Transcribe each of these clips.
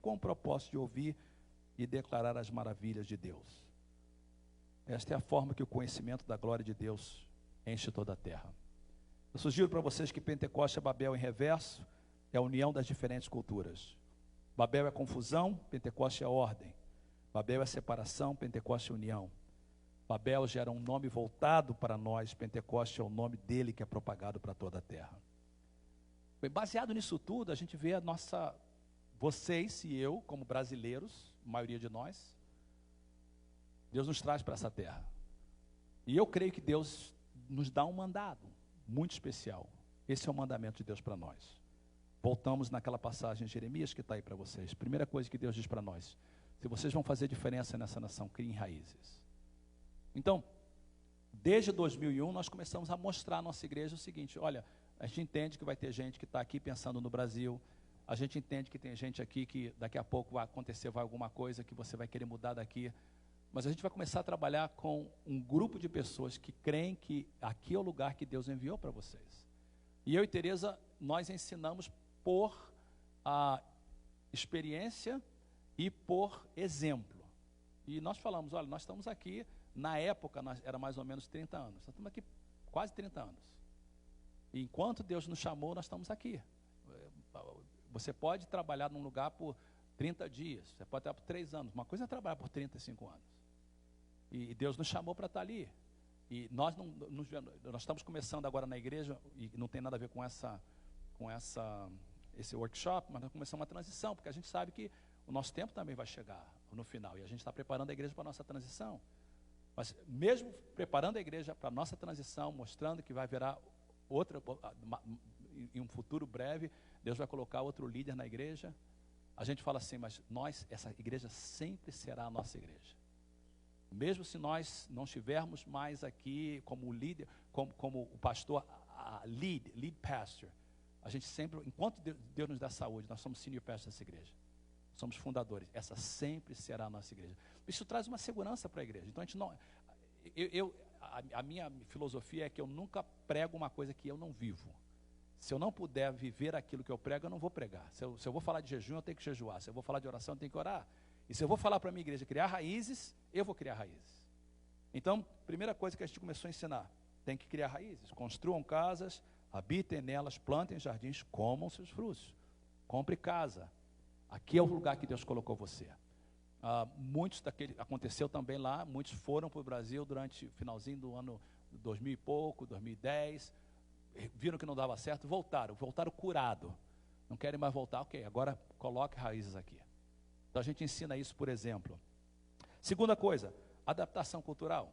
com o propósito de ouvir e declarar as maravilhas de Deus. Esta é a forma que o conhecimento da glória de Deus enche toda a terra. Eu sugiro para vocês que Pentecoste é Babel em reverso, é a união das diferentes culturas. Babel é confusão, Pentecoste é ordem. Babel é separação, Pentecoste é união. Babel gera um nome voltado para nós, Pentecoste é o nome dele que é propagado para toda a terra. Bem, baseado nisso tudo, a gente vê vocês e eu, como brasileiros, a maioria de nós, Deus nos traz para essa terra. E eu creio que Deus nos dá um mandado muito especial. Esse é o mandamento de Deus para nós. Voltamos naquela passagem de Jeremias que está aí para vocês. Primeira coisa que Deus diz para nós: se vocês vão fazer diferença nessa nação, criem raízes. Então, desde 2001, nós começamos a mostrar à nossa igreja o seguinte: olha, a gente entende que vai ter gente que está aqui pensando no Brasil, a gente entende que tem gente aqui que daqui a pouco vai acontecer alguma coisa que você vai querer mudar daqui, mas a gente vai começar a trabalhar com um grupo de pessoas que creem que aqui é o lugar que Deus enviou para vocês. E eu e Tereza, nós ensinamos por experiência e por exemplo. E nós falamos: olha, nós estamos aqui, na época era mais ou menos 30 anos, nós estamos aqui quase 30 anos. E enquanto Deus nos chamou, nós estamos aqui. Você pode trabalhar num lugar por 30 dias, você pode trabalhar por 3 anos, uma coisa é trabalhar por 35 anos. E Deus nos chamou para estar ali. E nós estamos começando agora na igreja, e não tem nada a ver com esse workshop, mas nós começamos uma transição, porque a gente sabe que o nosso tempo também vai chegar no final, e a gente está preparando a igreja para a nossa transição. Mas mesmo preparando a igreja para a nossa transição, mostrando que vai virar em um futuro breve, Deus vai colocar outro líder na igreja, a gente fala assim: mas essa igreja sempre será a nossa igreja. Mesmo se nós não estivermos mais aqui como líder, como o pastor, lead pastor, a gente sempre, enquanto Deus nos dá saúde, nós somos senior pastor dessa igreja, somos fundadores, essa sempre será a nossa igreja. Isso traz uma segurança para a igreja. Então a gente não, a minha filosofia é que eu nunca prego uma coisa que eu não vivo. Se eu não puder viver aquilo que eu prego, eu não vou pregar. Se eu vou falar de jejum, eu tenho que jejuar. Se eu vou falar de oração, eu tenho que orar. E se eu vou falar para a minha igreja criar raízes, eu vou criar raízes. Então, primeira coisa que a gente começou a ensinar: tem que criar raízes. Construam casas, habitem nelas, plantem jardins, comam seus frutos. Compre casa. Aqui é o lugar que Deus colocou você. Aconteceu também lá, muitos foram para o Brasil durante o finalzinho do ano 2000 e pouco, 2010, viram que não dava certo, voltaram curado. Não querem mais voltar, ok, agora coloque raízes aqui. Então a gente ensina isso, por exemplo. Segunda coisa, adaptação cultural.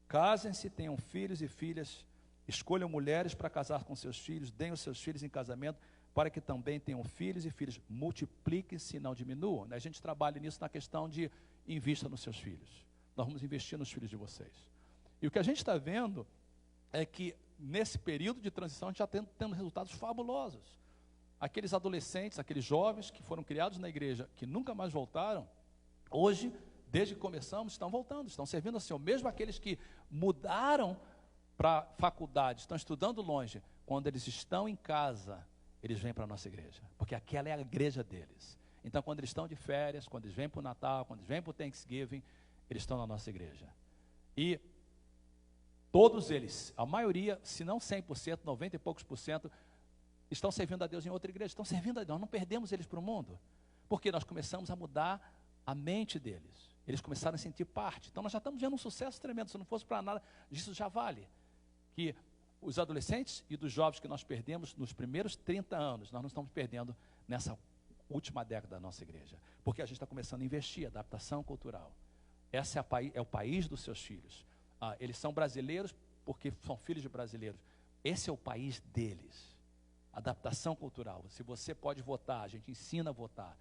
Casem-se, tenham filhos e filhas, escolham mulheres para casar com seus filhos, deem os seus filhos em casamento, para que também tenham filhos e filhas. Multipliquem-se e não diminuam. A gente trabalha nisso na questão de invista nos seus filhos. Nós vamos investir nos filhos de vocês. E o que a gente está vendo é que nesse período de transição a gente já está tendo resultados fabulosos. Aqueles adolescentes, aqueles jovens que foram criados na igreja, que nunca mais voltaram, hoje, desde que começamos, estão voltando, estão servindo ao Senhor. Mesmo aqueles que mudaram para a faculdade, estão estudando longe, quando eles estão em casa, eles vêm para a nossa igreja, porque aquela é a igreja deles. Então, quando eles estão de férias, quando eles vêm para o Natal, quando eles vêm para o Thanksgiving, eles estão na nossa igreja. E todos eles, a maioria, se não 100%, 90 e poucos por cento, estão servindo a Deus em outra igreja, estão servindo a Deus, nós não perdemos eles para o mundo, porque nós começamos a mudar a mente deles, eles começaram a sentir parte. Então nós já estamos vendo um sucesso tremendo. Se não fosse para nada, isso já vale, que os adolescentes e dos jovens que nós perdemos nos primeiros 30 anos, nós não estamos perdendo nessa última década da nossa igreja, porque a gente está começando a investir, adaptação cultural. Essa é o país dos seus filhos. Eles são brasileiros porque são filhos de brasileiros. Esse é o país deles. Adaptação cultural. Se você pode votar, a gente ensina a votar.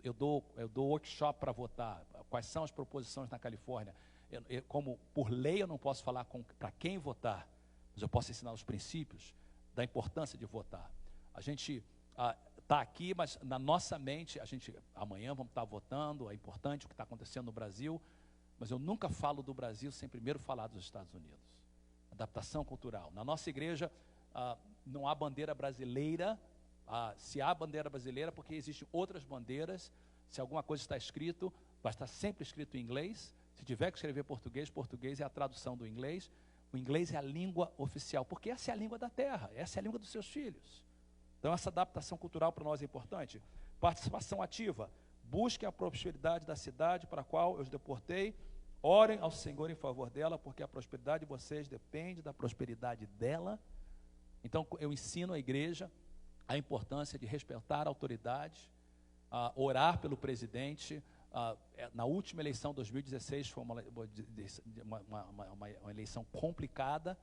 Eu dou workshop para votar. Quais são as proposições na Califórnia? Como por lei eu não posso falar para quem votar, mas eu posso ensinar os princípios da importância de votar. A gente está aqui, mas na nossa mente, amanhã vamos estar votando, é importante o que está acontecendo no Brasil, mas eu nunca falo do Brasil sem primeiro falar dos Estados Unidos. Adaptação cultural. Na nossa igreja, não há bandeira brasileira. Se há bandeira brasileira, porque existem outras bandeiras. Se alguma coisa está escrito, vai estar sempre escrito em inglês. Se tiver que escrever português, português é a tradução do inglês. O inglês é a língua oficial, porque essa é a língua da terra, essa é a língua dos seus filhos. Então, essa adaptação cultural para nós é importante. Participação ativa. Busquem a prosperidade da cidade para a qual eu os deportei. Orem ao Senhor em favor dela, porque a prosperidade de vocês depende da prosperidade dela. Então, eu ensino a igreja a importância de respeitar a autoridade, orar pelo presidente. Na última eleição, 2016, foi uma eleição complicada.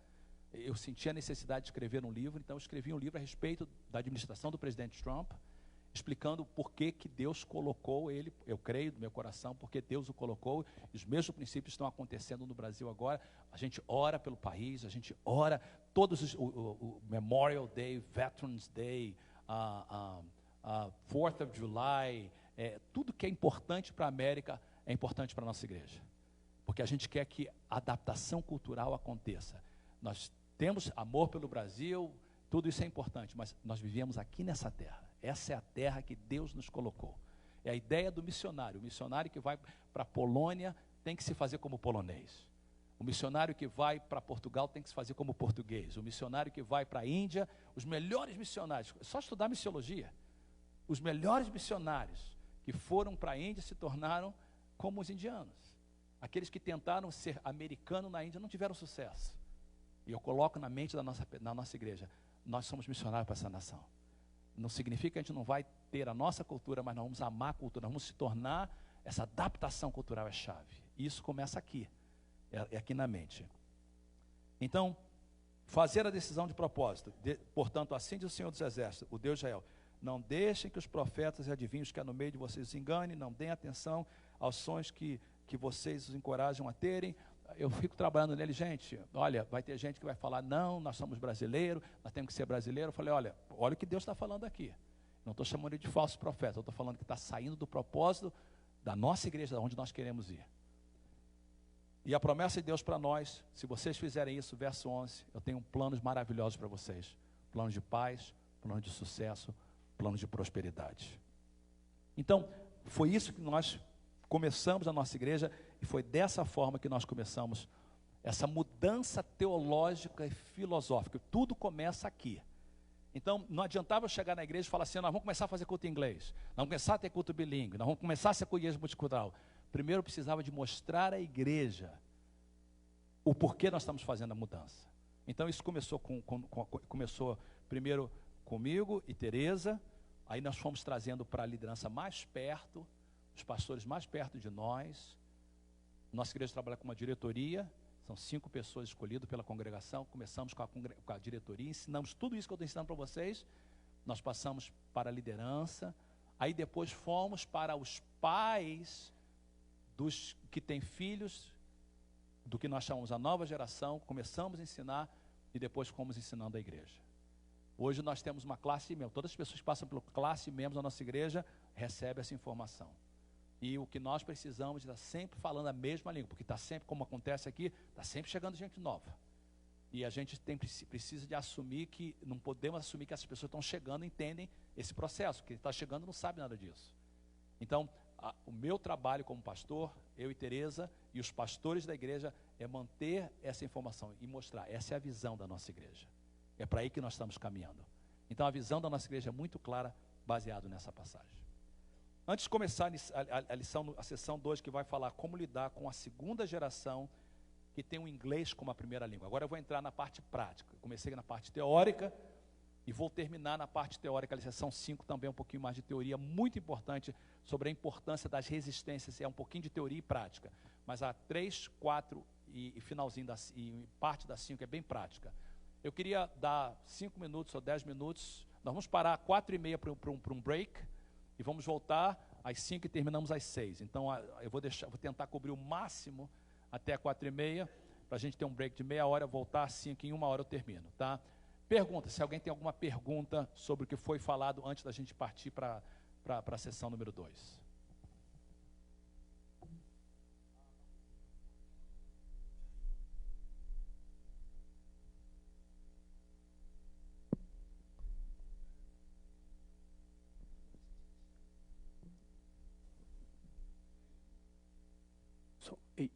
Eu senti a necessidade de escrever um livro, então eu escrevi um livro a respeito da administração do presidente Trump, explicando por que Deus colocou ele, eu creio do meu coração, porque Deus o colocou, e os mesmos princípios estão acontecendo no Brasil agora. A gente ora pelo país, a gente ora, o Memorial Day, Veterans Day, 4th of July, tudo que é importante para a América é importante para a nossa igreja, porque a gente quer que a adaptação cultural aconteça. Nós temos amor pelo Brasil, tudo isso é importante, mas nós vivemos aqui nessa terra. Essa é a terra que Deus nos colocou. É a ideia do missionário. O missionário que vai para a Polônia tem que se fazer como polonês. O missionário que vai para Portugal tem que se fazer como português. O missionário que vai para a Índia, os melhores missionários, só estudar missiologia, os melhores missionários que foram para a Índia se tornaram como os indianos. Aqueles que tentaram ser americano na Índia não tiveram sucesso. E eu coloco na mente da nossa igreja, nós somos missionários para essa nação. Não significa que a gente não vai ter a nossa cultura, mas nós vamos amar a cultura, nós vamos se tornar, essa adaptação cultural é chave. E isso começa aqui, é aqui na mente. Então, fazer a decisão de propósito. Portanto, assim diz o Senhor dos Exércitos, o Deus de Israel, não deixem que os profetas e adivinhos que há no meio de vocês os enganem, não deem atenção aos sonhos que vocês os encorajam a terem. Eu fico trabalhando nele, gente, olha, vai ter gente que vai falar, não, nós somos brasileiros, nós temos que ser brasileiro. Eu falei, olha o que Deus está falando aqui. Não estou chamando ele de falso profeta, eu estou falando que está saindo do propósito da nossa igreja, de onde nós queremos ir. E a promessa de Deus para nós, se vocês fizerem isso, verso 11, eu tenho planos maravilhosos para vocês. Planos de paz, planos de sucesso, planos de prosperidade. Então, foi isso que nós começamos a nossa igreja, e foi dessa forma que nós começamos essa mudança teológica e filosófica. Tudo começa aqui. Então, não adiantava eu chegar na igreja e falar assim, nós vamos começar a fazer culto em inglês, nós vamos começar a ter culto bilíngue, nós vamos começar a ser igreja multicultural. Primeiro eu precisava de mostrar à igreja o porquê nós estamos fazendo a mudança. Então, isso começou começou primeiro comigo e Tereza, aí nós fomos trazendo para a liderança mais perto, os pastores mais perto de nós. Nossa igreja trabalha com uma diretoria, são 5 pessoas escolhidas pela congregação. Começamos com a diretoria, ensinamos tudo isso que eu estou ensinando para vocês. Nós passamos para a liderança, aí depois fomos para os pais dos que têm filhos, do que nós chamamos a nova geração, começamos a ensinar e depois fomos ensinando a igreja. Hoje nós temos uma classe membro, todas as pessoas que passam pela classe membros da nossa igreja recebem essa informação. E o que nós precisamos é estar sempre falando a mesma língua, porque está sempre, como acontece aqui, está sempre chegando gente nova. E a gente precisa de assumir que, não podemos assumir que essas pessoas estão chegando e entendem esse processo, porque está chegando e não sabe nada disso. Então, o meu trabalho como pastor, eu e Tereza, e os pastores da igreja, é manter essa informação e mostrar, essa é a visão da nossa igreja. É para aí que nós estamos caminhando. Então, a visão da nossa igreja é muito clara, baseado nessa passagem. Antes de começar a sessão 2, que vai falar como lidar com a segunda geração que tem o inglês como a primeira língua. Agora eu vou entrar na parte prática. Eu comecei na parte teórica e vou terminar na parte teórica, a sessão 5 também um pouquinho mais de teoria, muito importante sobre a importância das resistências, é um pouquinho de teoria e prática. Mas a 3, 4 e finalzinho e parte da 5 é bem prática. Eu queria dar 5 minutos ou 10 minutos, nós vamos parar 4h30 para um break, e vamos voltar às 5 e terminamos às 6. Então, eu vou tentar cobrir o máximo até 4h30, para a gente ter um break de meia hora, voltar às 5 e em 1 hora eu termino, tá? Pergunta, se alguém tem alguma pergunta sobre o que foi falado antes da gente partir para a sessão número 2.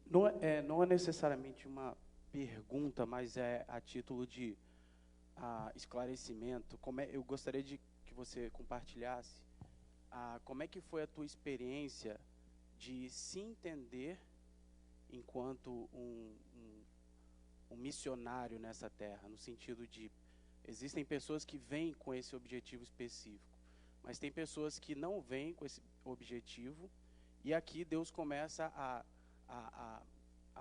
Não é necessariamente uma pergunta, mas é a título de esclarecimento. Eu gostaria de que você compartilhasse como é que foi a tua experiência de se entender enquanto um missionário nessa terra, no sentido de existem pessoas que vêm com esse objetivo específico, mas tem pessoas que não vêm com esse objetivo, e aqui Deus começa a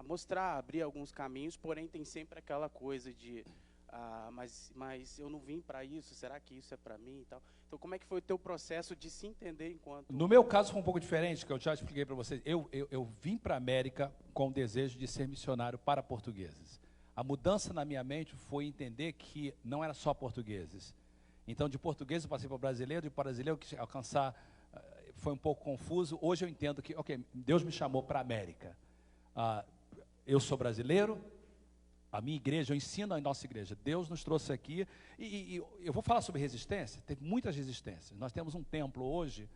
mostrar, a abrir alguns caminhos, porém tem sempre aquela coisa de mas eu não vim para isso, será que isso é para mim e tal. Então, como é que foi o teu processo de se entender enquanto... No meu caso foi um pouco diferente, que eu já expliquei para vocês. Eu vim para a América com o desejo de ser missionário para portugueses. A mudança na minha mente foi entender que não era só portugueses. Então, de português eu passei para brasileiro, de brasileiro eu quis alcançar, foi um pouco confuso. Hoje eu entendo que, Deus me chamou para a América. Eu sou brasileiro, a minha igreja, eu ensino a nossa igreja. Deus nos trouxe aqui, e eu vou falar sobre resistência, tem muitas resistências. Nós temos um templo hoje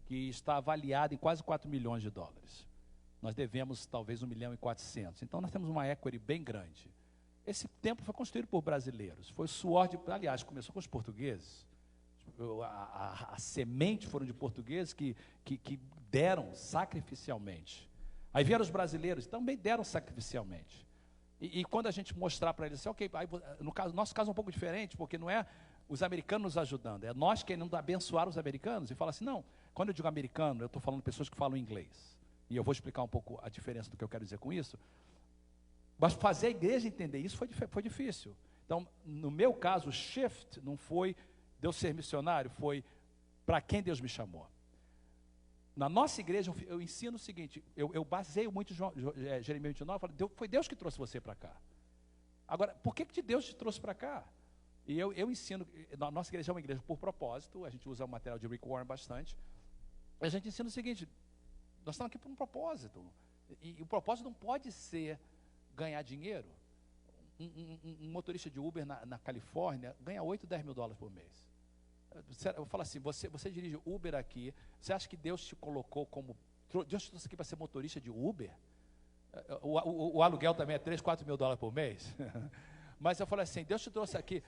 que está avaliado em quase 4 milhões de dólares. Nós devemos talvez 1,4 milhão. Então nós temos uma equity bem grande. Esse templo foi construído por brasileiros, foi suor de, aliás, começou com os portugueses. A semente foram de portugueses que deram sacrificialmente. Aí vieram os brasileiros, também deram sacrificialmente. E quando a gente mostrar para eles assim, aí, nosso caso é um pouco diferente, porque não é os americanos nos ajudando, é nós querendo abençoar os americanos e falar assim, não, quando eu digo americano, eu estou falando de pessoas que falam inglês. E eu vou explicar um pouco a diferença do que eu quero dizer com isso. Mas fazer a igreja entender isso foi difícil. Então, no meu caso, o shift não foi de eu ser missionário, foi para quem Deus me chamou. Na nossa igreja, eu ensino o seguinte, eu baseio muito Jeremias 29, eu falo, foi Deus que trouxe você para cá. Agora, por que Deus te trouxe para cá? E eu ensino, a nossa igreja é uma igreja por propósito, a gente usa o material de Rick Warren bastante, a gente ensina o seguinte, nós estamos aqui por um propósito, e o propósito não pode ser ganhar dinheiro. Um motorista de Uber na Califórnia ganha 8, 10 mil dólares por mês. Eu falo assim, você dirige Uber aqui, você acha que Deus te colocou como... Deus te trouxe aqui para ser motorista de Uber? O aluguel também é 3, 4 mil dólares por mês. Mas eu falo assim, Deus te trouxe aqui...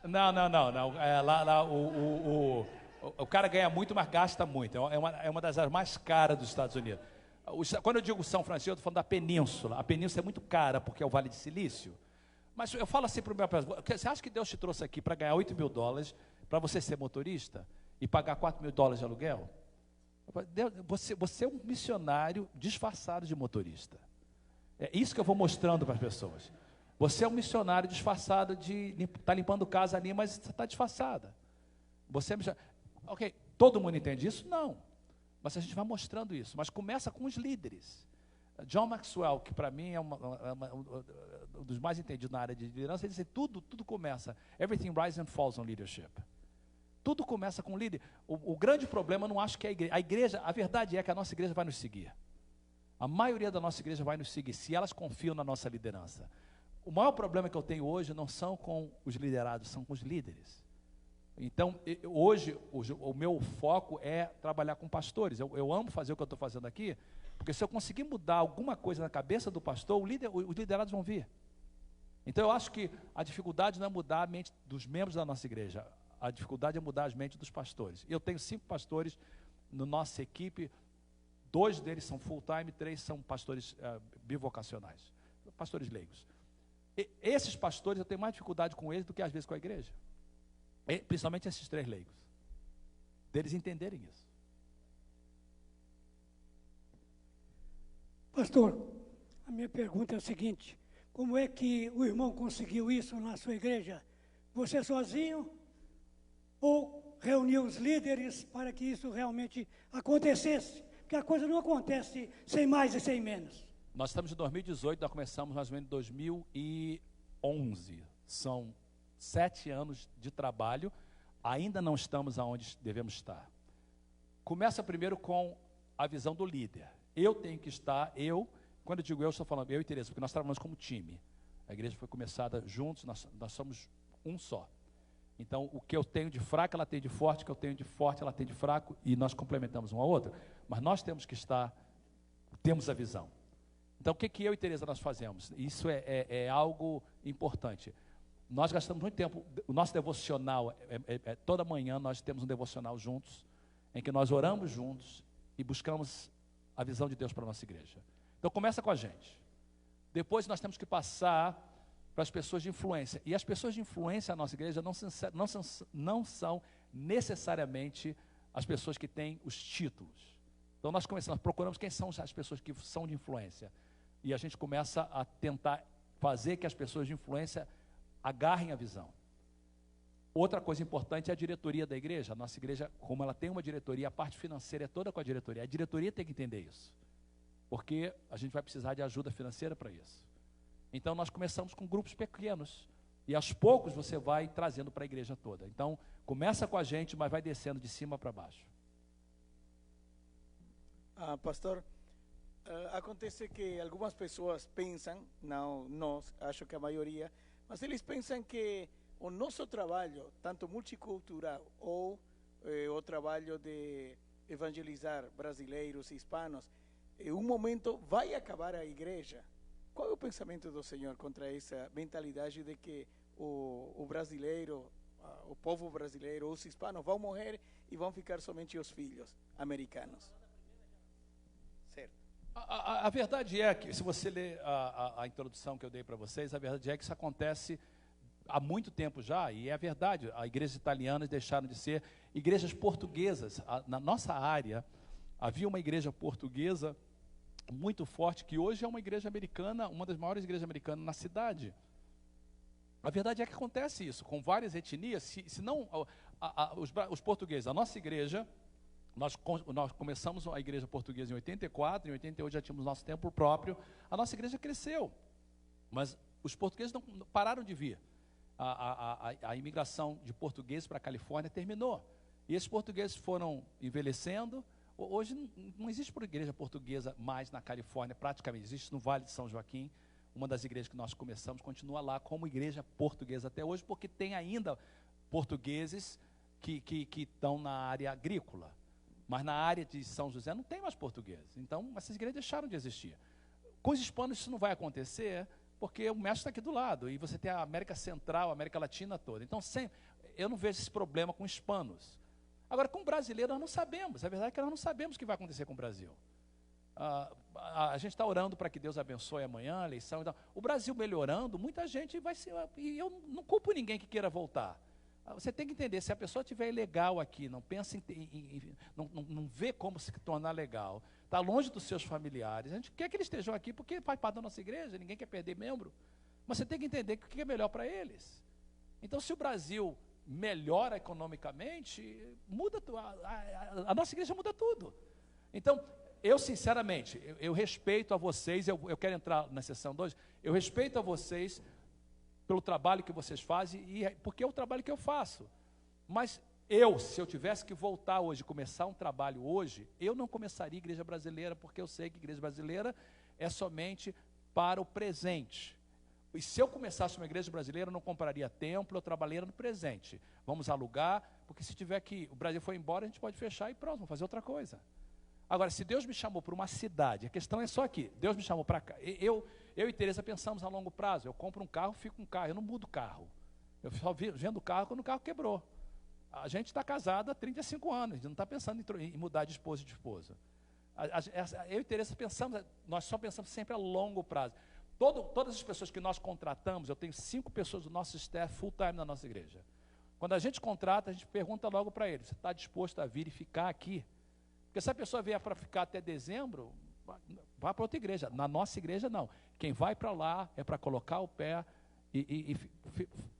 Não. Lá o cara ganha muito, mas gasta muito. É uma das áreas mais caras dos Estados Unidos. Quando eu digo São Francisco, eu estou falando da península. A península é muito cara, porque é o Vale de Silício. Mas eu falo assim para o meu pai, você acha que Deus te trouxe aqui para ganhar 8 mil dólares, para você ser motorista, e pagar 4 mil dólares de aluguel? Você é um missionário disfarçado de motorista. É isso que eu vou mostrando para as pessoas. Você é um missionário disfarçado de estar limpando casa ali, mas você está disfarçada. Você é missionário. Ok, todo mundo entende isso? Não. Mas a gente vai mostrando isso. Mas começa com os líderes. John Maxwell, que para mim é um dos mais entendidos na área de liderança, ele diz assim, tudo começa. Everything rises and falls on leadership. Tudo começa com líder. O grande problema, eu não acho que é a igreja. A verdade é que a nossa igreja vai nos seguir. A maioria da nossa igreja vai nos seguir, se elas confiam na nossa liderança. O maior problema que eu tenho hoje não são com os liderados, são com os líderes. Então, hoje, o meu foco é trabalhar com pastores. Eu amo fazer o que eu estou fazendo aqui, porque se eu conseguir mudar alguma coisa na cabeça do pastor, os liderados vão vir. Então, eu acho que a dificuldade não é mudar a mente dos membros da nossa igreja, a dificuldade é mudar as mentes dos pastores. Eu tenho 5 pastores na nossa equipe, 2 deles são full-time, 3 são pastores bivocacionais, pastores leigos. Esses pastores, eu tenho mais dificuldade com eles do que às vezes com a igreja. Principalmente esses 3 leigos. Deles entenderem isso. Pastor, a minha pergunta é a seguinte: como é que o irmão conseguiu isso na sua igreja? Você sozinho? Ou reuniu os líderes para que isso realmente acontecesse? Porque a coisa não acontece sem mais e sem menos. Nós estamos em 2018, nós começamos mais ou menos em 2011. São 7 anos de trabalho, ainda não estamos aonde devemos estar. Começa primeiro com a visão do líder. Eu tenho que estar, quando eu digo eu, estou falando eu e Tereza, porque nós trabalhamos como time. A igreja foi começada juntos, nós somos um só. Então, o que eu tenho de fraco, ela tem de forte, o que eu tenho de forte, ela tem de fraco, e nós complementamos uma a outra. Mas nós temos que temos a visão. Então, o que eu e Tereza nós fazemos? Isso é algo importante. Nós gastamos muito tempo, o nosso devocional, toda manhã nós temos um devocional juntos, em que nós oramos juntos e buscamos a visão de Deus para a nossa igreja. Então, começa com a gente. Depois nós temos que passar para as pessoas de influência. E as pessoas de influência na nossa igreja não são necessariamente as pessoas que têm os títulos. Então nós procuramos quem são as pessoas que são de influência. E a gente começa a tentar fazer que as pessoas de influência agarrem a visão. Outra coisa importante é a diretoria da igreja. A nossa igreja, como ela tem uma diretoria, a parte financeira é toda com a diretoria. A diretoria tem que entender isso. Porque a gente vai precisar de ajuda financeira para isso. Então, nós começamos com grupos pequenos, e aos poucos você vai trazendo para a igreja toda. Então, começa com a gente, mas vai descendo de cima para baixo. Pastor, acontece que algumas pessoas pensam, não nós, acho que a maioria, mas eles pensam que o nosso trabalho, tanto multicultural ou o trabalho de evangelizar brasileiros e hispanos, em um momento vai acabar a igreja. Qual é o pensamento do Senhor contra essa mentalidade de que o brasileiro, o povo brasileiro, os hispanos vão morrer e vão ficar somente os filhos americanos? Certo. A verdade é que, se você ler a introdução que eu dei para vocês, a verdade é que isso acontece há muito tempo já, e é verdade, as igrejas italianas deixaram de ser igrejas portuguesas. Na nossa área, havia uma igreja portuguesa muito forte, que hoje é uma igreja americana, uma das maiores igrejas americanas na cidade. A verdade é que acontece isso, com várias etnias, se não os portugueses, a nossa igreja, nós começamos a igreja portuguesa em 84, em 88 já tínhamos nosso templo próprio, a nossa igreja cresceu, mas os portugueses não pararam de vir. A imigração de portugueses para a Califórnia terminou, e esses portugueses foram envelhecendo. Hoje não existe igreja portuguesa mais na Califórnia, praticamente, existe no Vale de São Joaquim, uma das igrejas que nós começamos, continua lá como igreja portuguesa até hoje, porque tem ainda portugueses que estão na área agrícola, mas na área de São José não tem mais portugueses, então essas igrejas deixaram de existir. Com os hispanos isso não vai acontecer, porque o México está aqui do lado, e você tem a América Central, a América Latina toda, então eu não vejo esse problema com hispanos. Agora, com o brasileiro, nós não sabemos. A verdade é que nós não sabemos o que vai acontecer com o Brasil. A gente está orando para que Deus abençoe amanhã a eleição. Então, o Brasil melhorando, muita gente vai ser... E eu não culpo ninguém que queira voltar. Você tem que entender, se a pessoa estiver ilegal aqui, não pensa não vê como se tornar legal, está longe dos seus familiares, a gente quer que eles estejam aqui porque faz parte da nossa igreja, ninguém quer perder membro. Mas você tem que entender que o que é melhor para eles. Então, se o Brasil melhora economicamente, muda a nossa igreja muda tudo. Então, eu sinceramente, eu respeito a vocês, eu quero entrar na sessão 2, eu respeito a vocês pelo trabalho que vocês fazem, porque é o trabalho que eu faço. Mas se eu tivesse que voltar hoje, começar um trabalho hoje, eu não começaria igreja brasileira, porque eu sei que igreja brasileira é somente para o presente. E se eu começasse uma igreja brasileira, eu não compraria templo, eu trabalharia no presente. Vamos alugar, porque se tiver que, o Brasil foi embora, a gente pode fechar e pronto, vamos fazer outra coisa. Agora, se Deus me chamou para uma cidade, a questão é só aqui, Deus me chamou para cá, eu e Tereza pensamos a longo prazo, eu compro um carro, fico com um carro, eu não mudo o carro. Eu só vendo o carro quando o carro quebrou. A gente está casado há 35 anos, a gente não está pensando em mudar de esposa e de esposa. Eu e Tereza nós só pensamos sempre a longo prazo. Todas as pessoas que nós contratamos, eu tenho 5 pessoas do nosso staff full time na nossa igreja. Quando a gente contrata, a gente pergunta logo para ele, você está disposto a vir e ficar aqui? Porque se a pessoa vier para ficar até dezembro, vá para outra igreja. Na nossa igreja, não. Quem vai para lá é para colocar o pé e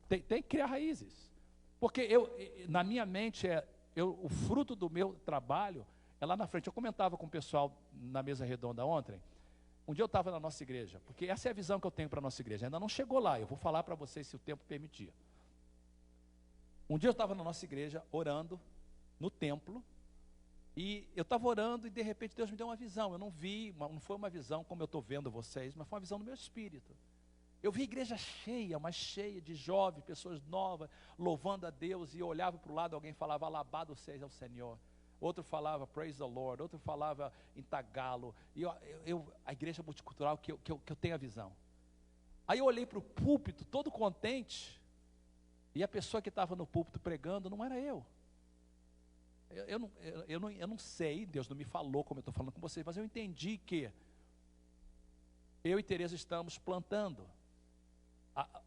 tem que criar raízes. Porque na minha mente, o fruto do meu trabalho é lá na frente. Eu comentava com o pessoal na mesa redonda ontem. Um dia eu estava na nossa igreja, porque essa é a visão que eu tenho para a nossa igreja. Ainda não chegou lá, eu vou falar para vocês se o tempo permitir. Um dia eu estava na nossa igreja, orando, no templo, e eu estava orando e de repente Deus me deu uma visão. Eu não vi, não foi uma visão como eu estou vendo vocês, mas foi uma visão do meu espírito. Eu vi a igreja cheia, mas cheia de jovens, pessoas novas, louvando a Deus, e eu olhava para o lado, alguém falava, alabado seja o Senhor. Outro falava, praise the Lord. Outro falava em tagalo. E a igreja multicultural que eu tenho a visão. Aí eu olhei para o púlpito, todo contente, e a pessoa que estava no púlpito pregando não era eu. Eu não sei, Deus não me falou como eu estou falando com vocês, mas eu entendi que eu e Tereza estamos plantando.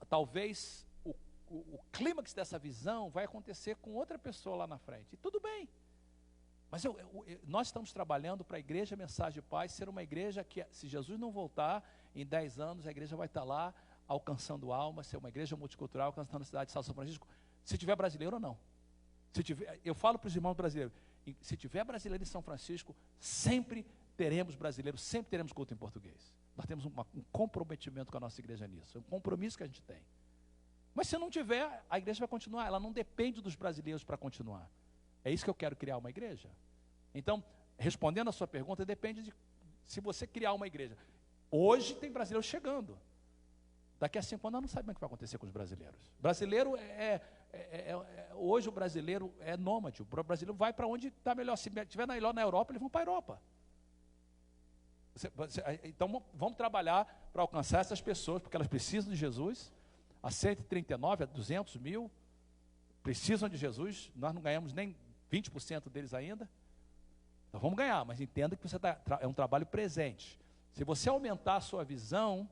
Talvez o clímax dessa visão vai acontecer com outra pessoa lá na frente. E tudo bem. Mas nós estamos trabalhando para a igreja Mensagem de Paz ser uma igreja que, se Jesus não voltar, em 10 anos a igreja vai estar lá alcançando almas, ser uma igreja multicultural, alcançando a cidade de São Francisco, se tiver brasileiro ou não. Eu falo para os irmãos brasileiros, se tiver brasileiro em São Francisco, sempre teremos brasileiros, sempre teremos culto em português. Nós temos um comprometimento com a nossa igreja nisso, é um compromisso que a gente tem. Mas se não tiver, a igreja vai continuar, ela não depende dos brasileiros para continuar. É isso que eu quero criar uma igreja. Então, respondendo a sua pergunta, depende de se você criar uma igreja. Hoje tem brasileiros chegando. Daqui a 5 anos, não sabe o que vai acontecer com os brasileiros. Brasileiro hoje o brasileiro é nômade. O brasileiro vai para onde está melhor. Se estiver melhor na Europa, eles vão para a Europa. Então, vamos trabalhar para alcançar essas pessoas, porque elas precisam de Jesus. A 139, a 200 mil, precisam de Jesus. Nós não ganhamos nem 20% deles ainda. Então vamos ganhar, mas entenda que é um trabalho presente. Se você aumentar a sua visão,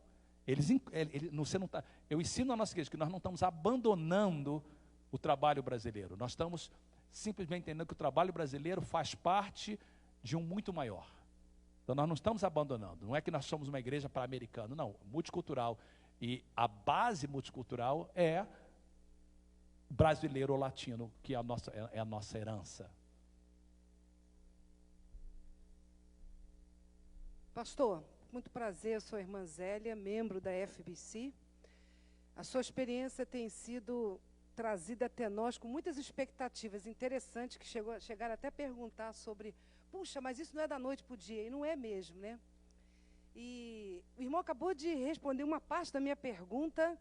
você não tá, eu ensino a nossa igreja que nós não estamos abandonando o trabalho brasileiro. Nós estamos simplesmente entendendo que o trabalho brasileiro faz parte de um muito maior. Então nós não estamos abandonando. Não é que nós somos uma igreja para americano, não. Multicultural. E a base multicultural é brasileiro ou latino, que é a nossa herança. Pastor, muito prazer, eu sou a irmã Zélia, membro da FBC. A sua experiência tem sido trazida até nós com muitas expectativas interessantes, que chegaram até a perguntar sobre, puxa, mas isso não é da noite para o dia, e não é mesmo, né? E o irmão acabou de responder uma parte da minha pergunta,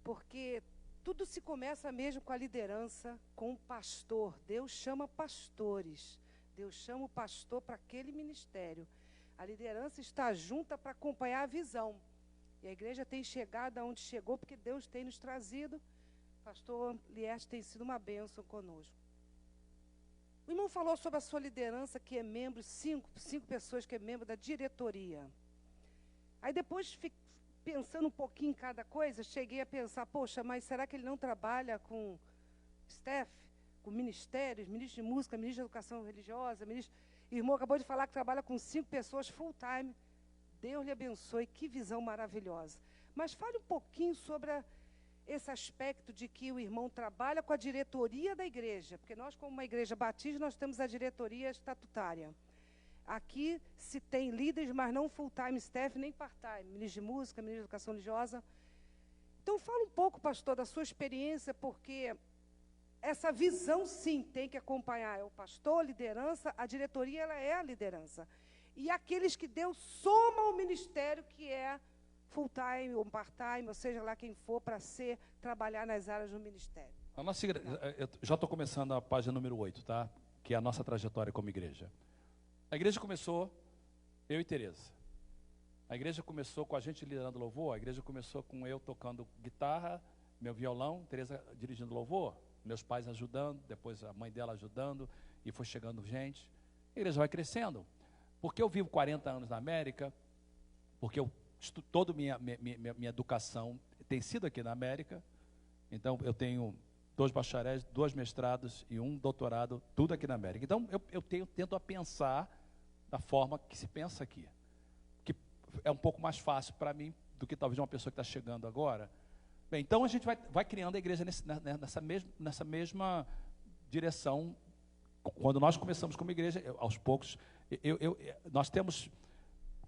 porque tudo se começa mesmo com a liderança, com o pastor. Deus chama pastores, Deus chama o pastor para aquele ministério. A liderança está junta para acompanhar a visão. E a igreja tem chegado aonde chegou, porque Deus tem nos trazido. Pastor Lieste tem sido uma bênção conosco. O irmão falou sobre a sua liderança, que é membro, cinco pessoas que é membro da diretoria. Aí depois, pensando um pouquinho em cada coisa, cheguei a pensar, poxa, mas será que ele não trabalha com staff, com ministérios, ministro de música, ministro de educação religiosa, ministro... O irmão acabou de falar que trabalha com 5 pessoas full time. Deus lhe abençoe, que visão maravilhosa. Mas fale um pouquinho sobre esse aspecto de que o irmão trabalha com a diretoria da igreja, porque nós, como uma igreja batista, nós temos a diretoria estatutária. Aqui se tem líderes, mas não full-time staff, nem part-time, ministro de música, ministro de educação religiosa. Então, fala um pouco, pastor, da sua experiência, porque essa visão, sim, tem que acompanhar. É o pastor, a liderança, a diretoria, ela é a liderança. E aqueles que Deus soma ao ministério, que é full-time ou part-time, ou seja lá quem for, para trabalhar nas áreas do ministério. A nossa igreja, eu já estou começando a página número 8, tá? Que é a nossa trajetória como igreja. A igreja começou, eu e Tereza. A igreja começou com a gente liderando louvor, a igreja começou com eu tocando guitarra, meu violão, Tereza dirigindo louvor, meus pais ajudando, depois a mãe dela ajudando, e foi chegando gente. A igreja vai crescendo. Porque eu vivo 40 anos na América, porque toda minha educação tem sido aqui na América, então eu tenho 2 bacharéis, 2 mestrados e 1 doutorado, tudo aqui na América. Então eu tento a pensar da forma que se pensa aqui, que é um pouco mais fácil para mim do que talvez uma pessoa que está chegando agora. Bem, então a gente vai criando a igreja nessa mesma direção. Quando nós começamos como igreja, aos poucos, nós temos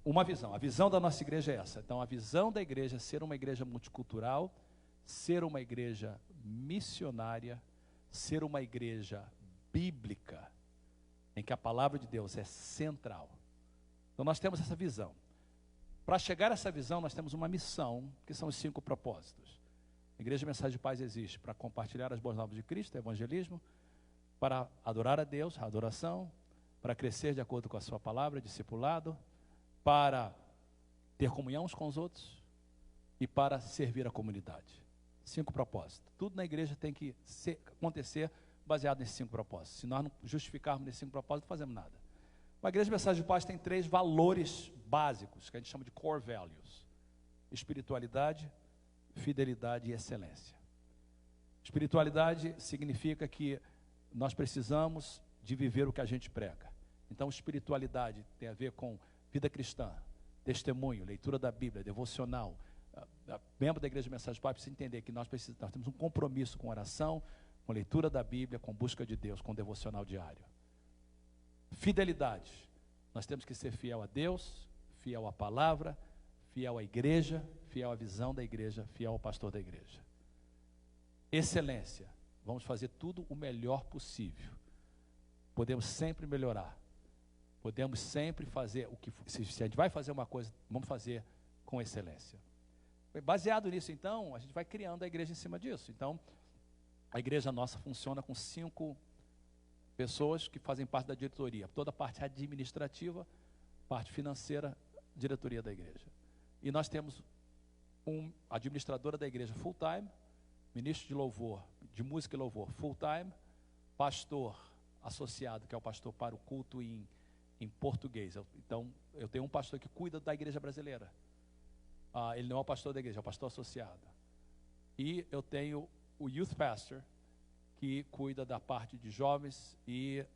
uma visão. A visão da nossa igreja é essa. Então, a visão da igreja é ser uma igreja multicultural, ser uma igreja missionária, ser uma igreja bíblica, em que a palavra de Deus é central. Então, nós temos essa visão. Para chegar a essa visão, nós temos uma missão, que são os 5 propósitos. A Igreja Mensagem de Paz existe para compartilhar as boas novas de Cristo, evangelismo, para adorar a Deus, a adoração, para crescer de acordo com a sua palavra, discipulado, para ter comunhão uns com os outros e para servir a comunidade. 5 propósitos. Tudo na igreja tem que acontecer baseado nesses 5 propósitos. Se nós não justificarmos nesses 5 propósitos, não fazemos nada. A Igreja Mensagem de Paz tem 3 valores básicos, que a gente chama de core values: espiritualidade, fidelidade e excelência. Espiritualidade significa que nós precisamos de viver o que a gente prega. Então, espiritualidade tem a ver com vida cristã, testemunho, leitura da Bíblia, devocional. Membro da Igreja Mensagem de Paz precisa entender que nós temos um compromisso com oração, com leitura da Bíblia, com busca de Deus, com devocional diário. Fidelidade. Nós temos que ser fiel a Deus, fiel à palavra, fiel à igreja, fiel à visão da igreja, fiel ao pastor da igreja. Excelência. Vamos fazer tudo o melhor possível. Podemos sempre melhorar. Podemos sempre fazer o que... Se a gente vai fazer uma coisa, vamos fazer com excelência. Baseado nisso, então, a gente vai criando a igreja em cima disso. Então, a igreja nossa funciona com 5 pessoas que fazem parte da diretoria. Toda a parte administrativa, parte financeira, diretoria da igreja. E nós temos administradora da igreja full time, ministro de louvor, de música e louvor full time, pastor associado, que é o pastor para o culto em português. Então, eu tenho um pastor que cuida da igreja brasileira. Ele não é o pastor da igreja, é o pastor associado. E eu tenho o youth pastor, que cuida da parte de jovens e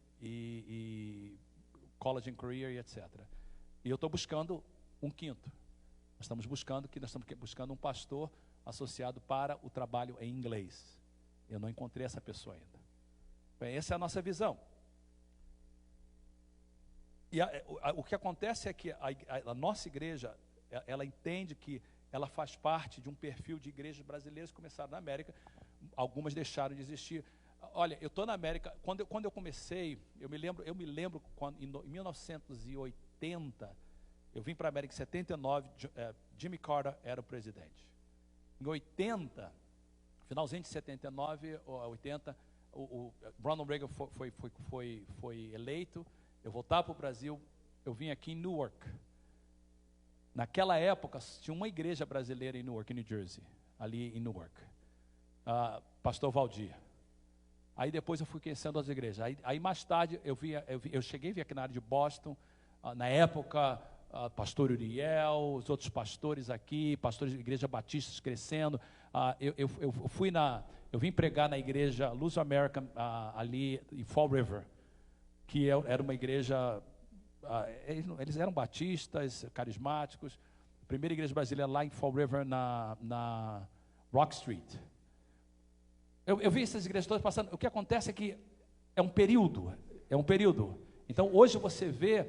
college and career e etc. E eu estou buscando um 5º. Nós estamos buscando um pastor associado para o trabalho em inglês. Eu não encontrei essa pessoa ainda. Bem, essa é a nossa visão. E o que acontece é que a nossa igreja, ela entende que ela faz parte de um perfil de igrejas brasileiras que começaram na América. Algumas deixaram de existir. Olha, eu estou na América, quando eu comecei, eu me lembro quando, em 1980, eu vim para a América em 79, Jimmy Carter era o presidente. Em 80, finalzinho de 79, 80, o Ronald Reagan foi eleito. Eu voltava para o Brasil, eu vim aqui em Newark. Naquela época, tinha uma igreja brasileira em Newark, New Jersey, ali em Newark. Pastor Valdir. Aí depois eu fui conhecendo as igrejas. Aí mais tarde eu cheguei a vir aqui na área de Boston, na época, pastor Uriel, os outros pastores aqui, pastores de igreja batistas crescendo. Eu vim pregar na igreja Luz American ali em Fall River, que era uma igreja, eles eram batistas, carismáticos. A primeira igreja brasileira lá em Fall River, na Rock Street. Eu vi essas igrejas todas passando. O que acontece é que é um período. Então, hoje você vê,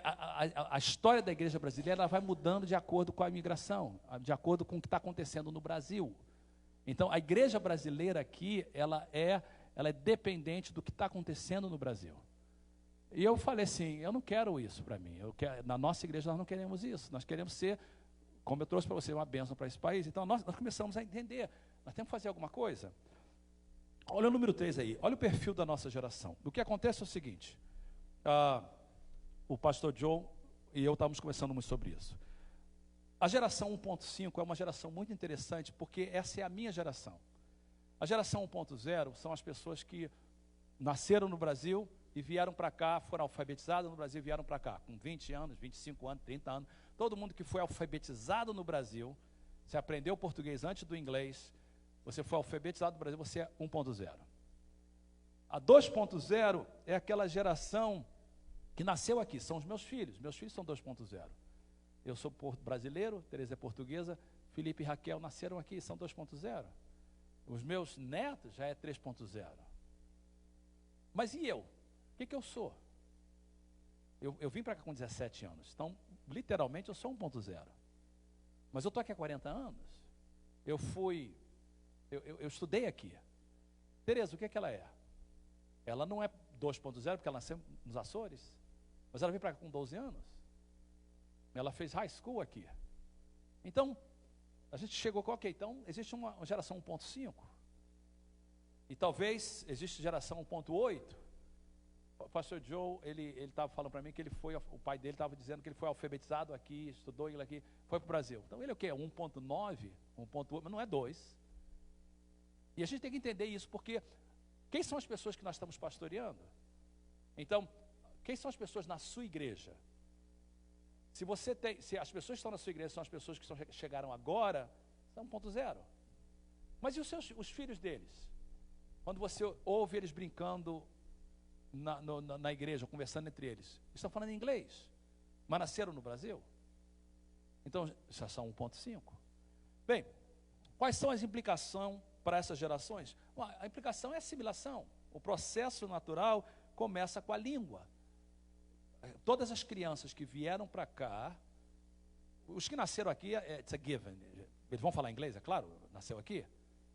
a história da igreja brasileira, ela vai mudando de acordo com a imigração, de acordo com o que está acontecendo no Brasil. Então, a igreja brasileira aqui, ela é dependente do que está acontecendo no Brasil. E eu falei assim, eu não quero isso para mim. Na nossa igreja nós não queremos isso. Nós queremos ser, como eu trouxe para você, uma bênção para esse país. Então, nós começamos a entender, nós temos que fazer alguma coisa. Olha o número 3 aí, olha o perfil da nossa geração. O que acontece é o seguinte, o pastor Joe e eu estávamos conversando muito sobre isso. A geração 1.5 é uma geração muito interessante, porque essa é a minha geração. A geração 1.0 são as pessoas que nasceram no Brasil e vieram para cá, foram alfabetizadas no Brasil e vieram para cá, com 20 anos, 25 anos, 30 anos. Todo mundo que foi alfabetizado no Brasil, você aprendeu português antes do inglês, você foi alfabetizado no Brasil, você é 1.0. A 2.0 é aquela geração que nasceu aqui, são os meus filhos são 2.0. Eu sou brasileiro, Tereza é portuguesa, Felipe e Raquel nasceram aqui, são 2.0. Os meus netos já é 3.0. Mas e eu? O que eu sou? Eu vim para cá com 17 anos, então, literalmente, eu sou 1.0. Mas eu estou aqui há 40 anos. Eu estudei aqui. Tereza, o que ela é? Ela não é 2.0, porque ela nasceu nos Açores, mas ela veio para cá com 12 anos. Ela fez high school aqui. Então, a gente chegou com, ok, então existe uma geração 1.5. E talvez existe geração 1.8. O pastor Joe, ele estava falando para mim que o pai dele estava dizendo que ele foi alfabetizado aqui, estudou inglês aqui, foi para o Brasil. Então ele é o quê? 1.9, 1.8, mas não é 2. E a gente tem que entender isso, porque quem são as pessoas que nós estamos pastoreando? Então, quem são as pessoas na sua igreja? Se as pessoas que estão na sua igreja são as pessoas que chegaram agora, são 1.0. Mas e os filhos deles? Quando você ouve eles brincando na igreja, conversando entre eles, estão falando inglês, mas nasceram no Brasil? Então, já são 1.5. Bem, quais são as implicações para essas gerações? Bom, a implicação é assimilação. O processo natural começa com a língua. Todas as crianças que vieram para cá, os que nasceram aqui, it's a given. Eles vão falar inglês, é claro, nasceu aqui.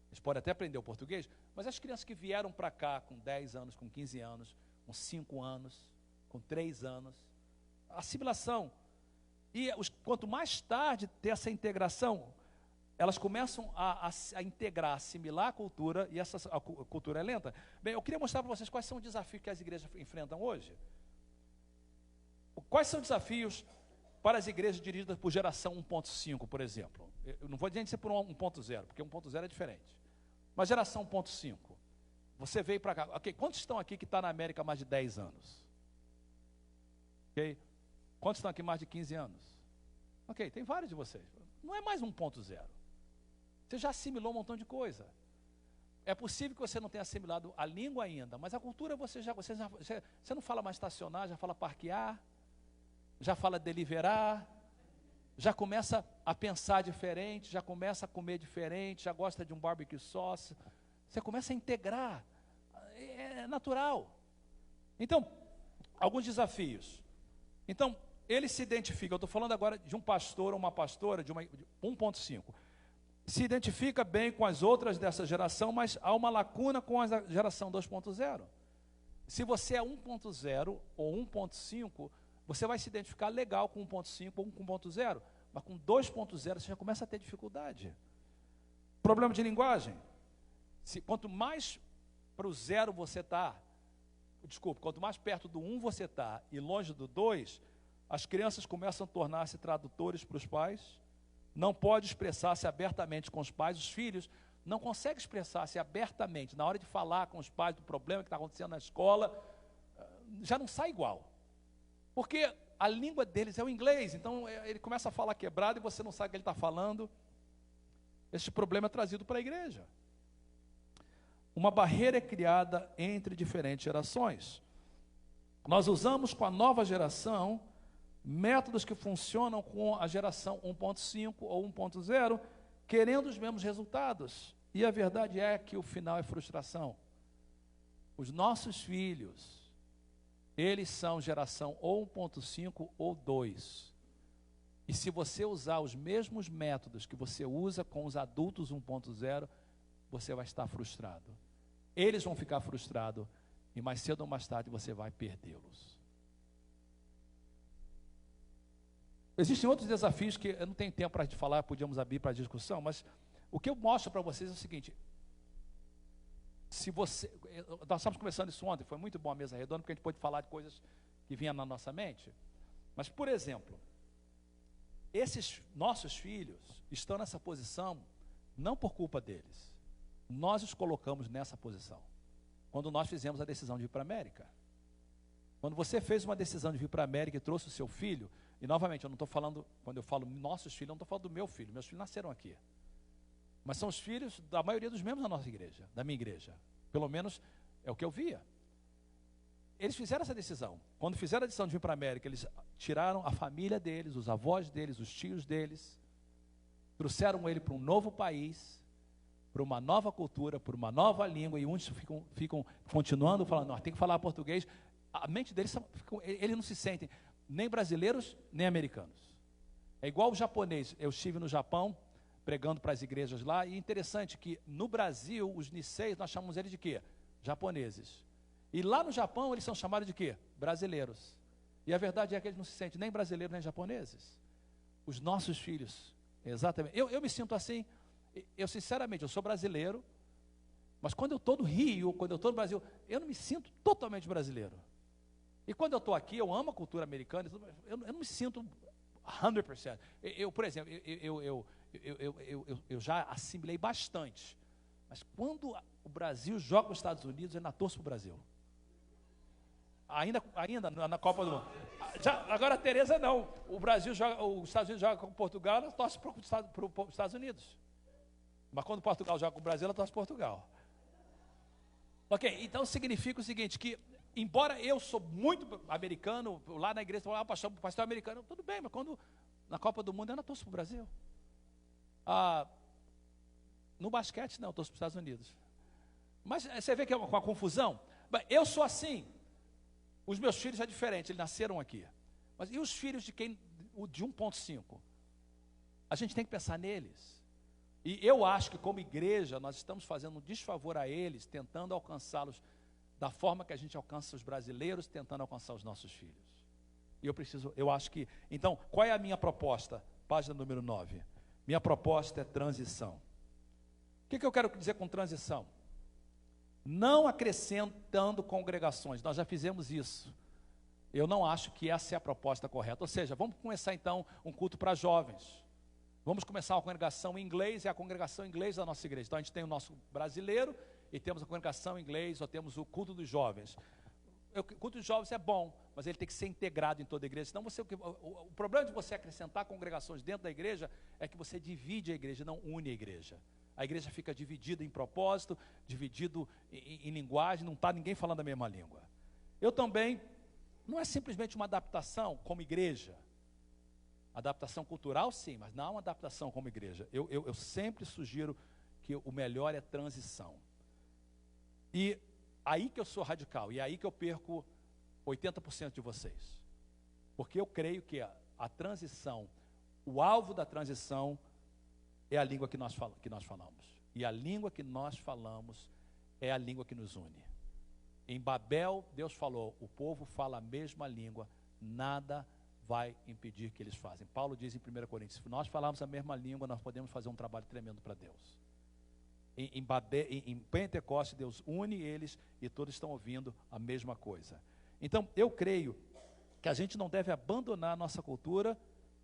Eles podem até aprender o português, mas as crianças que vieram para cá com 10 anos, com 15 anos, com 5 anos, com 3 anos, assimilação. E quanto mais tarde ter essa integração, elas começam a integrar, assimilar a cultura, e a cultura é lenta. Bem, eu queria mostrar para vocês quais são os desafios que as igrejas enfrentam hoje. Quais são os desafios para as igrejas dirigidas por geração 1.5, por exemplo? Eu não vou dizer por 1.0, porque 1.0 é diferente. Mas geração 1.5, você veio para cá, ok, quantos estão aqui que está na América há mais de 10 anos? Ok? Quantos estão aqui mais de 15 anos? Ok, tem vários de vocês. Não é mais 1.0. Você já assimilou um montão de coisa. É possível que você não tenha assimilado a língua ainda, mas a cultura você não fala mais estacionar, já fala parquear, já fala deliverar, já começa a pensar diferente, já começa a comer diferente, já gosta de um barbecue sauce. Você começa a integrar. É natural. Então, alguns desafios. Então, ele se identifica, eu estou falando agora de um pastor ou uma pastora de 1.5. Se identifica bem com as outras dessa geração, mas há uma lacuna com a geração 2.0. Se você é 1.0 ou 1.5, você vai se identificar legal com 1.5 ou com 1.0, mas com 2.0 você já começa a ter dificuldade. Problema de linguagem. Quanto mais para o 0 você está, quanto mais perto do 1 você está e longe do 2, as crianças começam a tornar-se tradutores para os pais, não pode expressar-se abertamente com os pais, os filhos não conseguem expressar-se abertamente, na hora de falar com os pais do problema que está acontecendo na escola, já não sai igual, porque a língua deles é o inglês, então ele começa a falar quebrado e você não sabe o que ele está falando. Este problema é trazido para a igreja. Uma barreira é criada entre diferentes gerações. Nós usamos com a nova geração métodos que funcionam com a geração 1.5 ou 1.0, querendo os mesmos resultados. E a verdade é que o final é frustração. Os nossos filhos, eles são geração ou 1.5 ou 2. E se você usar os mesmos métodos que você usa com os adultos 1.0, você vai estar frustrado. Eles vão ficar frustrados e mais cedo ou mais tarde você vai perdê-los. Existem outros desafios que eu não tenho tempo para a gente falar, podíamos abrir para a discussão, mas o que eu mostro para vocês é o seguinte: nós estávamos conversando isso ontem, foi muito bom a mesa redonda, porque a gente pôde falar de coisas que vinham na nossa mente. Mas, por exemplo, esses nossos filhos estão nessa posição não por culpa deles. Nós os colocamos nessa posição quando nós fizemos a decisão de vir para a América. Quando você fez uma decisão de vir para a América e trouxe o seu filho, e novamente, eu não estou falando, quando eu falo nossos filhos, eu não estou falando do meu filho, meus filhos nasceram aqui. Mas são os filhos da maioria dos membros da nossa igreja, da minha igreja. Pelo menos é o que eu via. Eles fizeram essa decisão. Quando fizeram a decisão de vir para a América, eles tiraram a família deles, os avós deles, os tios deles, trouxeram ele para um novo país, para uma nova cultura, para uma nova língua, e uns ficam continuando falando, tem que falar português. A mente deles, eles não se sentem nem brasileiros, nem americanos. É igual o japonês. Eu estive no Japão, pregando para as igrejas lá, e interessante que no Brasil, os niseis, nós chamamos eles de quê? Japoneses. E lá no Japão, eles são chamados de quê? Brasileiros. E a verdade é que eles não se sentem nem brasileiros, nem japoneses. os nossos filhos. Exatamente. Eu me sinto assim, eu sinceramente, eu sou brasileiro, mas quando eu estou no Rio, quando eu estou no Brasil, eu não me sinto totalmente brasileiro. E quando eu estou aqui, eu amo a cultura americana, eu não me sinto 100%. Por exemplo, eu já assimilei bastante, mas quando o Brasil joga os Estados Unidos, eu ainda torço para o Brasil. Ainda na Copa do Mundo. Agora a Tereza não. O Brasil joga, os Estados Unidos joga com Portugal, ela torce para os Estados Unidos. Mas quando Portugal joga com o Brasil, ela torce para Portugal. Ok, então significa o seguinte, que embora eu sou muito americano, lá na igreja, pastor americano, tudo bem, mas quando na Copa do Mundo eu não torço para o Brasil. No basquete não, eu torço para os Estados Unidos. Mas você vê que é uma confusão? Eu sou assim. Os meus filhos é diferente, eles nasceram aqui. Mas e os filhos de 1.5? A gente tem que pensar neles. E eu acho que como igreja, nós estamos fazendo um desfavor a eles, tentando alcançá-los da forma que a gente alcança os brasileiros, tentando alcançar os nossos filhos. E eu acho que, então, qual é a minha proposta? Página número 9. Minha proposta é transição. O que eu quero dizer com transição? Não acrescentando congregações, nós já fizemos isso. Eu não acho que essa é a proposta correta. Ou seja, vamos começar então um culto para jovens. Vamos começar uma congregação em inglês, é a congregação em inglês da nossa igreja. Então a gente tem o nosso brasileiro e temos a congregação em inglês, ou temos o culto dos jovens. O culto dos jovens é bom, mas ele tem que ser integrado em toda a igreja. Senão o problema de você acrescentar congregações dentro da igreja é que você divide a igreja, não une a igreja. A igreja fica dividida em propósito, dividido em linguagem, não está ninguém falando a mesma língua. Eu também, não é simplesmente uma adaptação como igreja. Adaptação cultural, sim, mas não uma adaptação como igreja. Eu sempre sugiro que o melhor é transição. E aí que eu sou radical, e aí que eu perco 80% de vocês. Porque eu creio que a transição, o alvo da transição é a língua que nós falamos. E a língua que nós falamos é a língua que nos une. Em Babel, Deus falou, o povo fala a mesma língua, nada vai impedir que eles façam. Paulo diz em 1 Coríntios, se nós falarmos a mesma língua, nós podemos fazer um trabalho tremendo para Deus. Em Pentecostes, Deus une eles e todos estão ouvindo a mesma coisa. Então, eu creio que a gente não deve abandonar a nossa cultura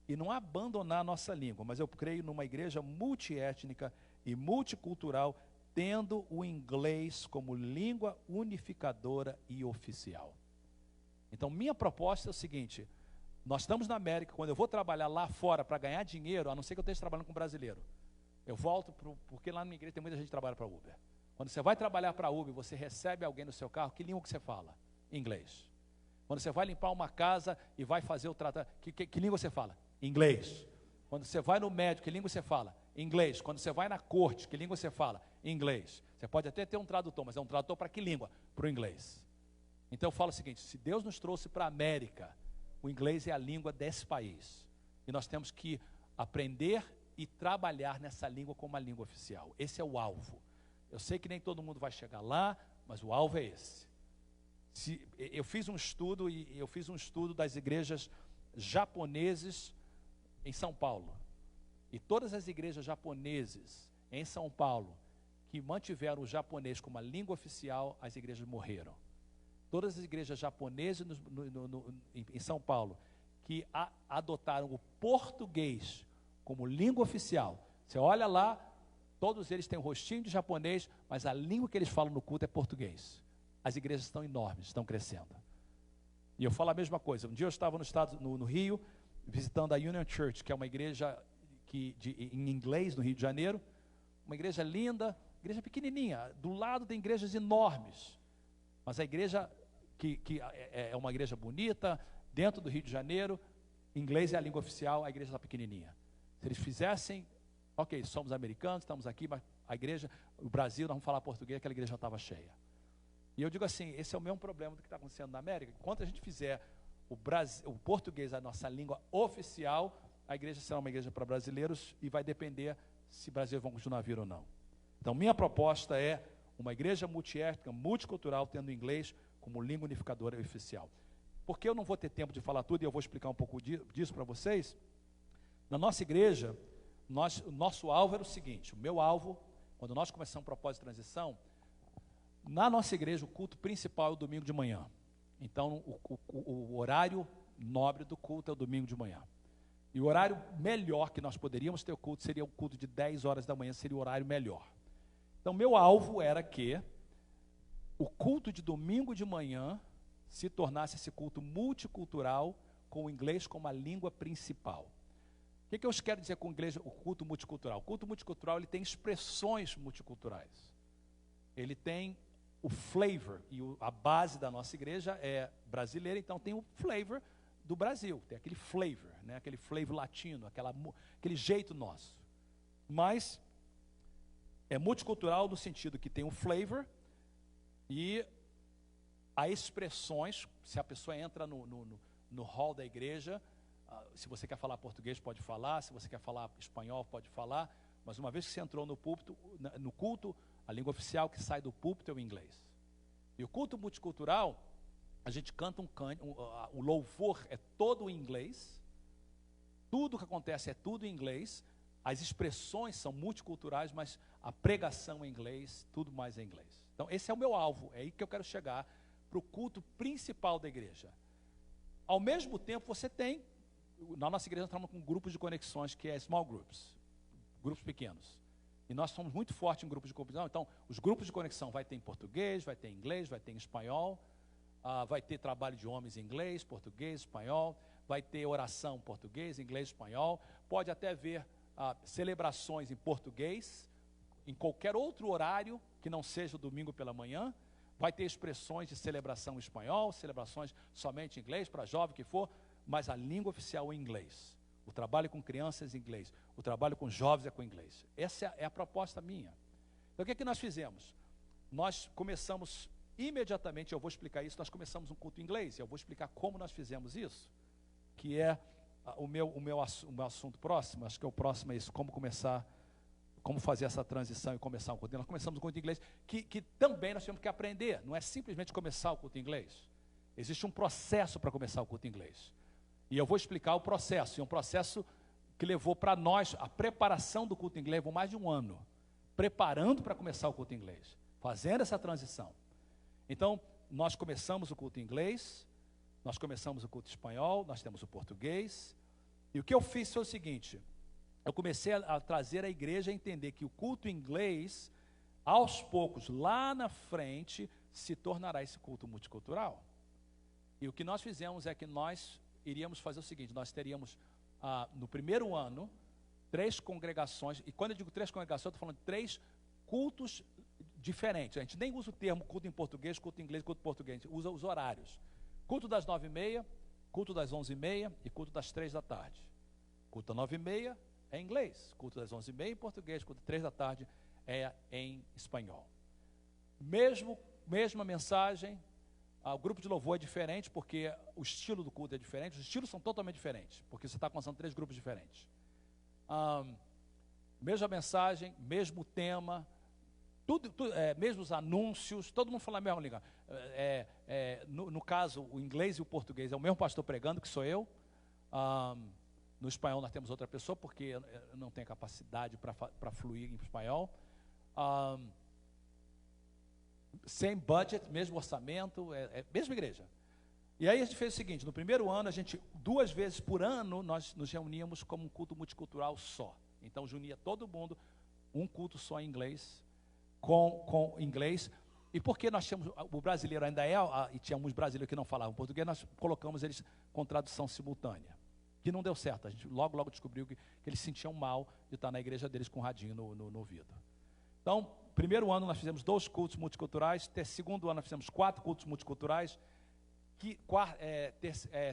e não abandonar a nossa língua, mas eu creio numa igreja multiétnica e multicultural, tendo o inglês como língua unificadora e oficial. Então, minha proposta é o seguinte, nós estamos na América, quando eu vou trabalhar lá fora para ganhar dinheiro, a não ser que eu esteja trabalhando com brasileiro, eu volto, porque lá na minha igreja tem muita gente que trabalha para Uber. Quando você vai trabalhar para Uber, você recebe alguém no seu carro, que língua que você fala? Inglês. Quando você vai limpar uma casa e vai fazer o tratamento, que língua você fala? Inglês. Quando você vai no médico, que língua você fala? Inglês. Quando você vai na corte, que língua você fala? Inglês. Você pode até ter um tradutor, mas é um tradutor para que língua? Para o inglês. Então eu falo o seguinte, se Deus nos trouxe para a América, o inglês é a língua desse país. E nós temos que aprender e trabalhar nessa língua como uma língua oficial. Esse é o alvo. Eu sei que nem todo mundo vai chegar lá, mas o alvo é esse. Eu fiz um estudo das igrejas japoneses em São Paulo. E todas as igrejas japoneses em São Paulo que mantiveram o japonês como a língua oficial, as igrejas morreram. Todas as igrejas japonesas em São Paulo que adotaram o português como língua oficial. Você olha lá, todos eles têm um rostinho de japonês, mas a língua que eles falam no culto é português. As igrejas estão enormes, estão crescendo. E eu falo a mesma coisa. Um dia eu estava no Rio, visitando a Union Church, que é uma igreja em inglês no Rio de Janeiro. Uma igreja linda, igreja pequenininha. Do lado tem igrejas enormes. Mas a igreja, que é uma igreja bonita, dentro do Rio de Janeiro, inglês é a língua oficial, a igreja está pequenininha. Se eles fizessem, ok, somos americanos, estamos aqui, mas a igreja, o Brasil, nós vamos falar português, aquela igreja já estava cheia. E eu digo assim, esse é o mesmo problema do que está acontecendo na América. Enquanto a gente fizer o português a nossa língua oficial, a igreja será uma igreja para brasileiros e vai depender se brasileiros vão continuar a vir ou não. Então, minha proposta é uma igreja multiétnica, multicultural, tendo o inglês como língua unificadora e oficial. Porque eu não vou ter tempo de falar tudo e eu vou explicar um pouco disso para vocês. Na nossa igreja, o nosso alvo era o seguinte, o meu alvo, quando nós começamos o propósito de transição, na nossa igreja o culto principal é o domingo de manhã. Então, o horário nobre do culto é o domingo de manhã. E o horário melhor que nós poderíamos ter o culto seria o culto de 10 horas da manhã, seria o horário melhor. Então, meu alvo era que o culto de domingo de manhã se tornasse esse culto multicultural, com o inglês como a língua principal. O que eu quero dizer com o inglês, o culto multicultural? O culto multicultural, ele tem expressões multiculturais. Ele tem o flavor, e a base da nossa igreja é brasileira, então tem o flavor do Brasil, tem aquele flavor, né? Aquele flavor latino, aquele jeito nosso. Mas é multicultural no sentido que tem o flavor e há expressões. Se a pessoa entra no hall da igreja, se você quer falar português, pode falar. Se você quer falar espanhol, pode falar. Mas uma vez que você entrou no púlpito, no culto, a língua oficial que sai do púlpito é o inglês. E o culto multicultural, a gente canta o louvor é todo em inglês. Tudo que acontece é tudo em inglês. As expressões são multiculturais, mas a pregação é em inglês, tudo mais é em inglês. Então, esse é o meu alvo, é aí que eu quero chegar para o culto principal da igreja. Ao mesmo tempo, você tem, na nossa igreja nós estamos com grupos de conexões, que é small groups, grupos pequenos. E nós somos muito fortes em grupos de conexão. Então, os grupos de conexão vai ter em português, vai ter em inglês, vai ter em espanhol, vai ter trabalho de homens em inglês, português, espanhol, vai ter oração em português, inglês, espanhol, pode até haver celebrações em português, em qualquer outro horário que não seja o domingo pela manhã, vai ter expressões de celebração em espanhol, celebrações somente em inglês, para jovem que for, mas a língua oficial é em inglês. O trabalho com crianças em inglês, o trabalho com jovens é com inglês. Essa é a proposta minha. Então, o que nós fizemos? Nós começamos imediatamente, eu vou explicar isso, nós começamos um culto em inglês, eu vou explicar como nós fizemos isso, que é o meu assunto próximo. Acho que o próximo é isso, como fazer essa transição e começar um culto. Nós começamos um culto em inglês, que também nós temos que aprender, não é simplesmente começar o culto em inglês. Existe um processo para começar o culto em inglês. E eu vou explicar o processo, e um processo que levou para nós, a preparação do culto em inglês, levou mais de um ano, preparando para começar o culto em inglês, fazendo essa transição. Então, nós começamos o culto em inglês, nós começamos o culto espanhol, nós temos o português, e o que eu fiz foi o seguinte: eu comecei a trazer a igreja a entender que o culto em inglês, aos poucos, lá na frente, se tornará esse culto multicultural. E o que nós fizemos é que nós iríamos fazer o seguinte: nós teríamos, no primeiro ano, 3 congregações, e quando eu digo 3 congregações, eu estou falando de 3 cultos diferentes. A gente nem usa o termo culto em português, culto em inglês, culto em português, a gente usa os horários. Culto das 9h30, culto das 11h30 e culto das 3 da tarde. Culto das 9h30 é em inglês, culto das 11h30 em português, culto das 3 da tarde é em espanhol. Mesma mensagem. O grupo de louvor é diferente, porque o estilo do culto é diferente, os estilos são totalmente diferentes, porque você está alcançando 3 grupos diferentes. Mesma mensagem, mesmo tema, mesmos anúncios, todo mundo fala a mesma língua. No caso, o inglês e o português é o mesmo pastor pregando, que sou eu. No espanhol nós temos outra pessoa, porque eu não tenho capacidade para fluir em espanhol. Sem budget, mesmo orçamento, mesma igreja. E aí a gente fez o seguinte: no primeiro ano, 2 vezes por ano, nós nos reuníamos como um culto multicultural só. Então, unia todo mundo, um culto só em inglês, com inglês. E porque nós tínhamos, o brasileiro ainda e tínhamos brasileiros que não falavam português, nós colocamos eles com tradução simultânea, que não deu certo. A gente logo descobriu que eles se sentiam mal de estar na igreja deles com um radinho no ouvido. Então, primeiro ano nós fizemos 2 cultos multiculturais, segundo ano nós fizemos 4 cultos multiculturais,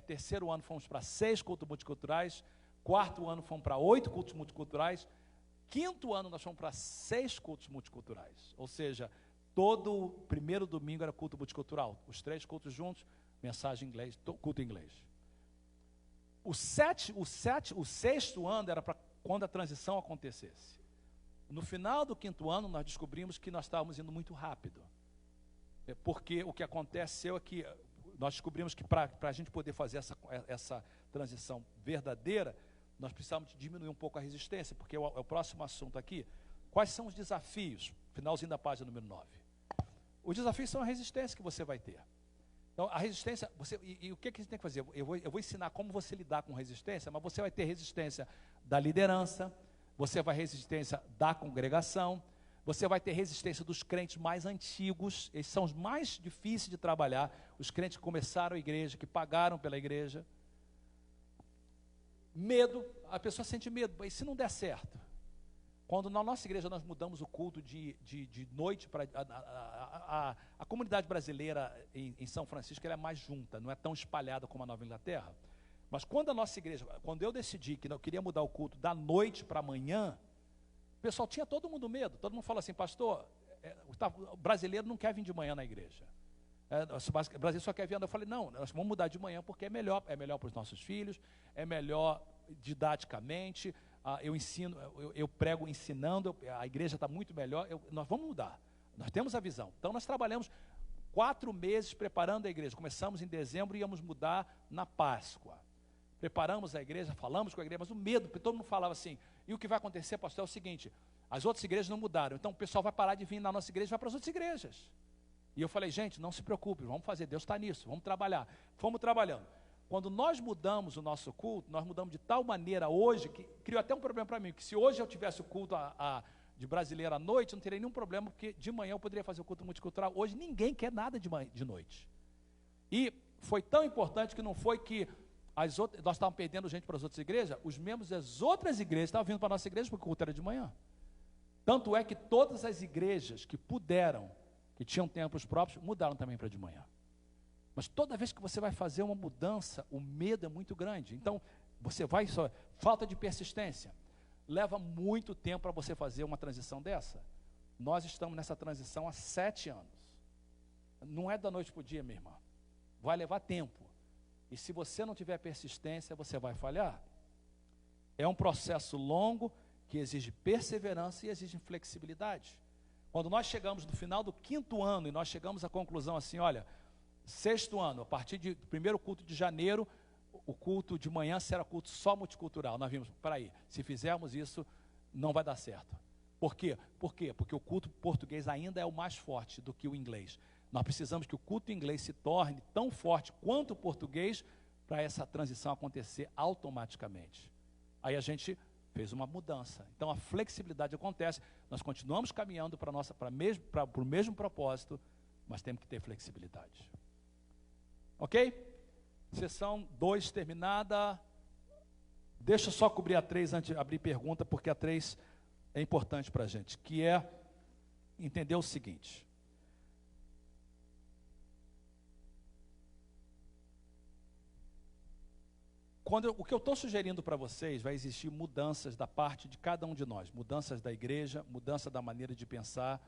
terceiro ano fomos para 6 cultos multiculturais, quarto ano fomos para 8 cultos multiculturais, quinto ano nós fomos para 6 cultos multiculturais, ou seja, todo primeiro domingo era culto multicultural, os 3 cultos juntos, mensagem em inglês, culto em inglês. O sexto ano era para quando a transição acontecesse. No final do quinto ano, nós descobrimos que nós estávamos indo muito rápido. Porque o que aconteceu é que nós descobrimos que para a gente poder fazer essa transição verdadeira, nós precisamos diminuir um pouco a resistência, porque é o próximo assunto aqui. Quais são os desafios? Finalzinho da página número 9. Os desafios são a resistência que você vai ter. Então, a resistência, o que você tem que fazer? Eu vou ensinar como você lidar com resistência, mas você vai ter resistência da liderança, você vai ter resistência da congregação, você vai ter resistência dos crentes mais antigos, eles são os mais difíceis de trabalhar, os crentes que começaram a igreja, que pagaram pela igreja. Medo, a pessoa sente medo, e se não der certo? Quando na nossa igreja nós mudamos o culto de noite para a comunidade brasileira em São Francisco, ela é mais junta, não é tão espalhada como a Nova Inglaterra. Mas quando a nossa igreja, quando eu decidi que eu queria mudar o culto da noite para amanhã, o pessoal tinha todo mundo medo. Todo mundo falou assim, pastor, o brasileiro não quer vir de manhã na igreja. O Brasil só quer vir. Eu falei, não, nós vamos mudar de manhã porque é melhor para os nossos filhos, é melhor didaticamente. Eu ensino, eu prego ensinando, a igreja está muito melhor, nós vamos mudar, nós temos a visão. Então nós trabalhamos 4 meses preparando a igreja, começamos em dezembro e íamos mudar na Páscoa. Preparamos a igreja, falamos com a igreja, mas o medo, porque todo mundo falava assim, e o que vai acontecer, pastor, é o seguinte, as outras igrejas não mudaram, então o pessoal vai parar de vir na nossa igreja e vai para as outras igrejas. E eu falei, gente, não se preocupe, vamos fazer, Deus está nisso, vamos trabalhar. Fomos trabalhando. Quando nós mudamos o nosso culto, nós mudamos de tal maneira hoje, que criou até um problema para mim, que se hoje eu tivesse o culto de brasileiro à noite, não teria nenhum problema, porque de manhã eu poderia fazer o culto multicultural. Hoje ninguém quer nada de noite. E foi tão importante que não foi que nós estávamos perdendo gente para as outras igrejas, os membros das outras igrejas estavam vindo para a nossa igreja porque o culto era de manhã. Tanto é que todas as igrejas que puderam, que tinham templos próprios, mudaram também para de manhã. Mas toda vez que você vai fazer uma mudança, o medo é muito grande. Então, falta de persistência. Leva muito tempo para você fazer uma transição dessa. Nós estamos nessa transição há 7 anos. Não é da noite para o dia, minha irmã. Vai levar tempo. E se você não tiver persistência, você vai falhar. É um processo longo que exige perseverança e exige flexibilidade. Quando nós chegamos no final do 5º ano e nós chegamos à conclusão assim, olha, 6º ano, a partir do primeiro culto de janeiro, o culto de manhã será culto só multicultural. Nós vimos, peraí, se fizermos isso, não vai dar certo. Por quê? Porque o culto português ainda é o mais forte do que o inglês. Nós precisamos que o culto inglês se torne tão forte quanto o português para essa transição acontecer automaticamente. Aí a gente fez uma mudança. Então a flexibilidade acontece, nós continuamos caminhando para o mesmo propósito, mas temos que ter flexibilidade. Ok? Sessão 2 terminada. Deixa eu só cobrir a 3 antes de abrir pergunta, porque a 3 é importante para a gente, que é entender o seguinte. O que eu estou sugerindo para vocês, vai existir mudanças da parte de cada um de nós, mudanças da igreja, mudança da maneira de pensar,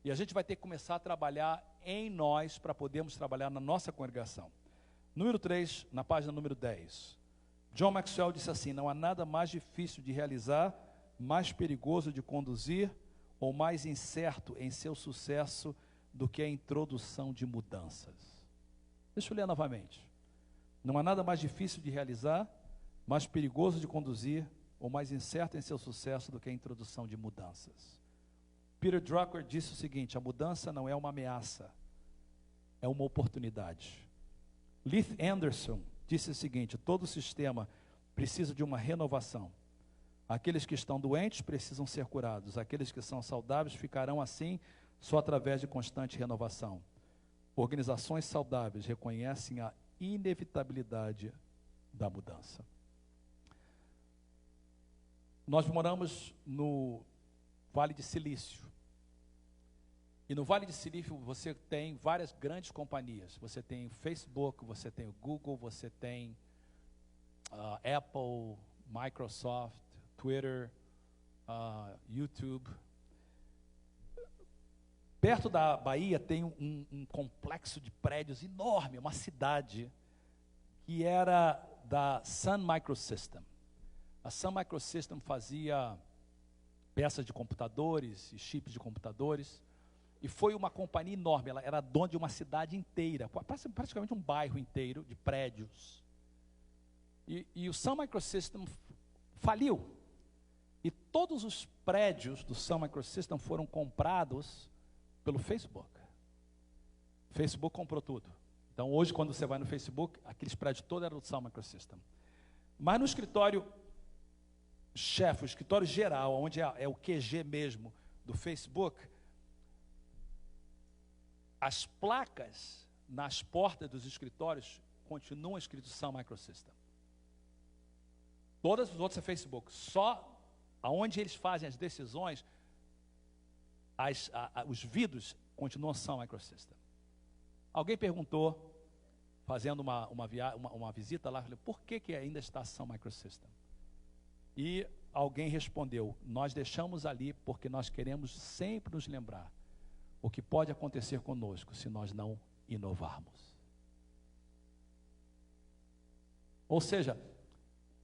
e a gente vai ter que começar a trabalhar em nós para podermos trabalhar na nossa congregação. Número 3, na página número 10. John Maxwell disse assim, não há nada mais difícil de realizar, mais perigoso de conduzir ou mais incerto em seu sucesso do que a introdução de mudanças. Deixa eu ler novamente. Não há nada mais difícil de realizar, mais perigoso de conduzir ou mais incerto em seu sucesso do que a introdução de mudanças. Peter Drucker disse o seguinte, a mudança não é uma ameaça, é uma oportunidade. Leith Anderson disse o seguinte, todo sistema precisa de uma renovação. Aqueles que estão doentes precisam ser curados, aqueles que são saudáveis ficarão assim só através de constante renovação. Organizações saudáveis reconhecem a inevitabilidade da mudança. Nós moramos no Vale de Silício. E no Vale de Silício você tem várias grandes companhias. Você tem o Facebook, você tem o Google, você tem Apple, Microsoft, Twitter, YouTube. Perto da Bahia tem um complexo de prédios enorme, uma cidade que era da Sun Microsystem. A Sun Microsystem fazia peças de computadores e chips de computadores, e foi uma companhia enorme, ela era dona de uma cidade inteira, praticamente um bairro inteiro de prédios. E o Sun Microsystem faliu. E todos os prédios do Sun Microsystem foram comprados pelo Facebook. O Facebook comprou tudo. Então, hoje, quando você vai no Facebook, aqueles prédios todos eram do Sun Microsystem. Mas no escritório chefe, o escritório geral, onde é o QG mesmo do Facebook, as placas nas portas dos escritórios continuam escritos Sun Microsystem. Todas as outras é Facebook. Só aonde eles fazem as decisões, os vidros continuam Sun Microsystem. Alguém perguntou, fazendo uma visita lá, falei, por que ainda está Sun Microsystem? E alguém respondeu, nós deixamos ali porque nós queremos sempre nos lembrar o que pode acontecer conosco se nós não inovarmos. Ou seja,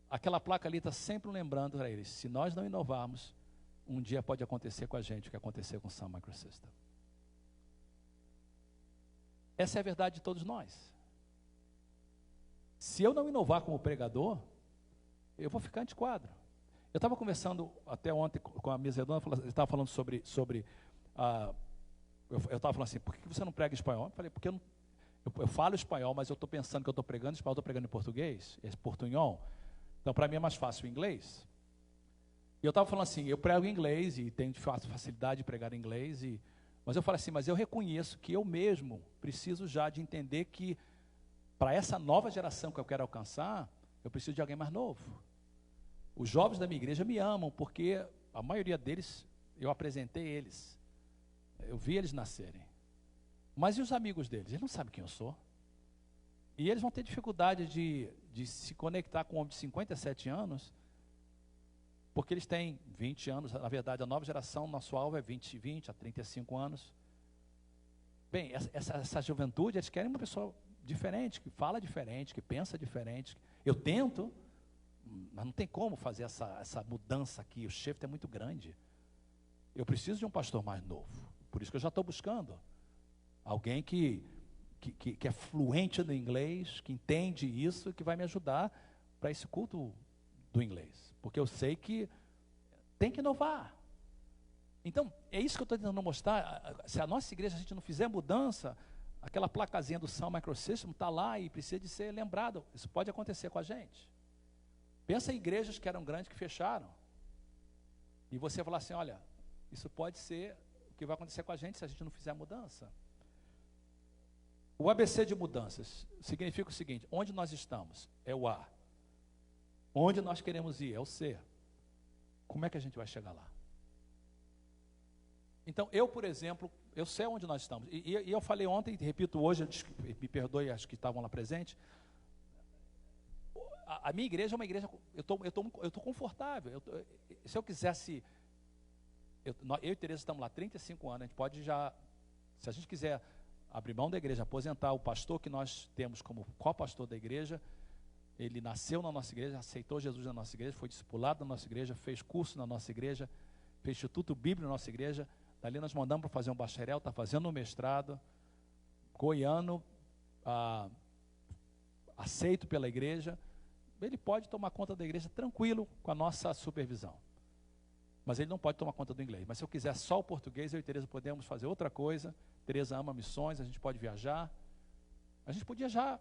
aquela placa ali está sempre lembrando para eles, se nós não inovarmos, um dia pode acontecer com a gente o que aconteceu com o Sun Microsystem. Essa é a verdade de todos nós. Se eu não inovar como pregador, eu vou ficar antiquado. Eu estava conversando até ontem com a mesa redonda, eu estava falando sobre eu estava falando assim, por que você não prega em espanhol? Eu falei, porque eu falo espanhol, mas eu estou pensando que eu estou pregando em espanhol, estou pregando em português, portunhol. Então, para mim é mais fácil o inglês. E eu estava falando assim, eu prego em inglês e tenho facilidade de pregar em inglês, mas eu falo assim, mas eu reconheço que eu mesmo preciso já de entender que para essa nova geração que eu quero alcançar, eu preciso de alguém mais novo. Os jovens da minha igreja me amam, porque a maioria deles, eu apresentei eles. Eu vi eles nascerem. Mas e os amigos deles? Eles não sabem quem eu sou. E eles vão ter dificuldade de se conectar com um homem de 57 anos, porque eles têm 20 anos. Na verdade, a nova geração, nosso alvo é 20 a 35 anos. Bem, essa juventude, eles querem uma pessoa diferente, que fala diferente, que pensa diferente. Eu tento, mas não tem como fazer essa mudança aqui. O shift é muito grande. Eu preciso de um pastor mais novo. Por isso que eu já estou buscando alguém que é fluente no inglês, que entende isso, que vai me ajudar para esse culto do inglês. Porque eu sei que tem que inovar. Então, é isso que eu estou tentando mostrar. Se a nossa igreja, a gente não fizer mudança, aquela placazinha do Sun Microsystem está lá e precisa de ser lembrado. Isso pode acontecer com a gente. Pensa em igrejas que eram grandes que fecharam. E você falar assim, olha, isso pode ser o que vai acontecer com a gente se a gente não fizer mudança. O ABC de mudanças significa o seguinte, onde nós estamos é o A. Onde nós queremos ir é o C. Como é que a gente vai chegar lá? Então, eu, por exemplo, eu sei onde nós estamos. E eu falei ontem, e repito hoje, me perdoe as que estavam lá presentes, a minha igreja é uma igreja, eu estou confortável. Se eu quisesse, eu e Tereza estamos lá há 35 anos, a gente pode já, se a gente quiser abrir mão da igreja, aposentar o pastor que nós temos como co-pastor da igreja, ele nasceu na nossa igreja, aceitou Jesus na nossa igreja, foi discipulado na nossa igreja, fez curso na nossa igreja, fez instituto bíblico na nossa igreja, dali nós mandamos para fazer um bacharel, está fazendo um mestrado, goiano, aceito pela igreja, ele pode tomar conta da igreja tranquilo com a nossa supervisão. Mas ele não pode tomar conta do inglês. Mas se eu quiser só o português, eu e Tereza podemos fazer outra coisa. Tereza ama missões, a gente pode viajar. A gente podia já,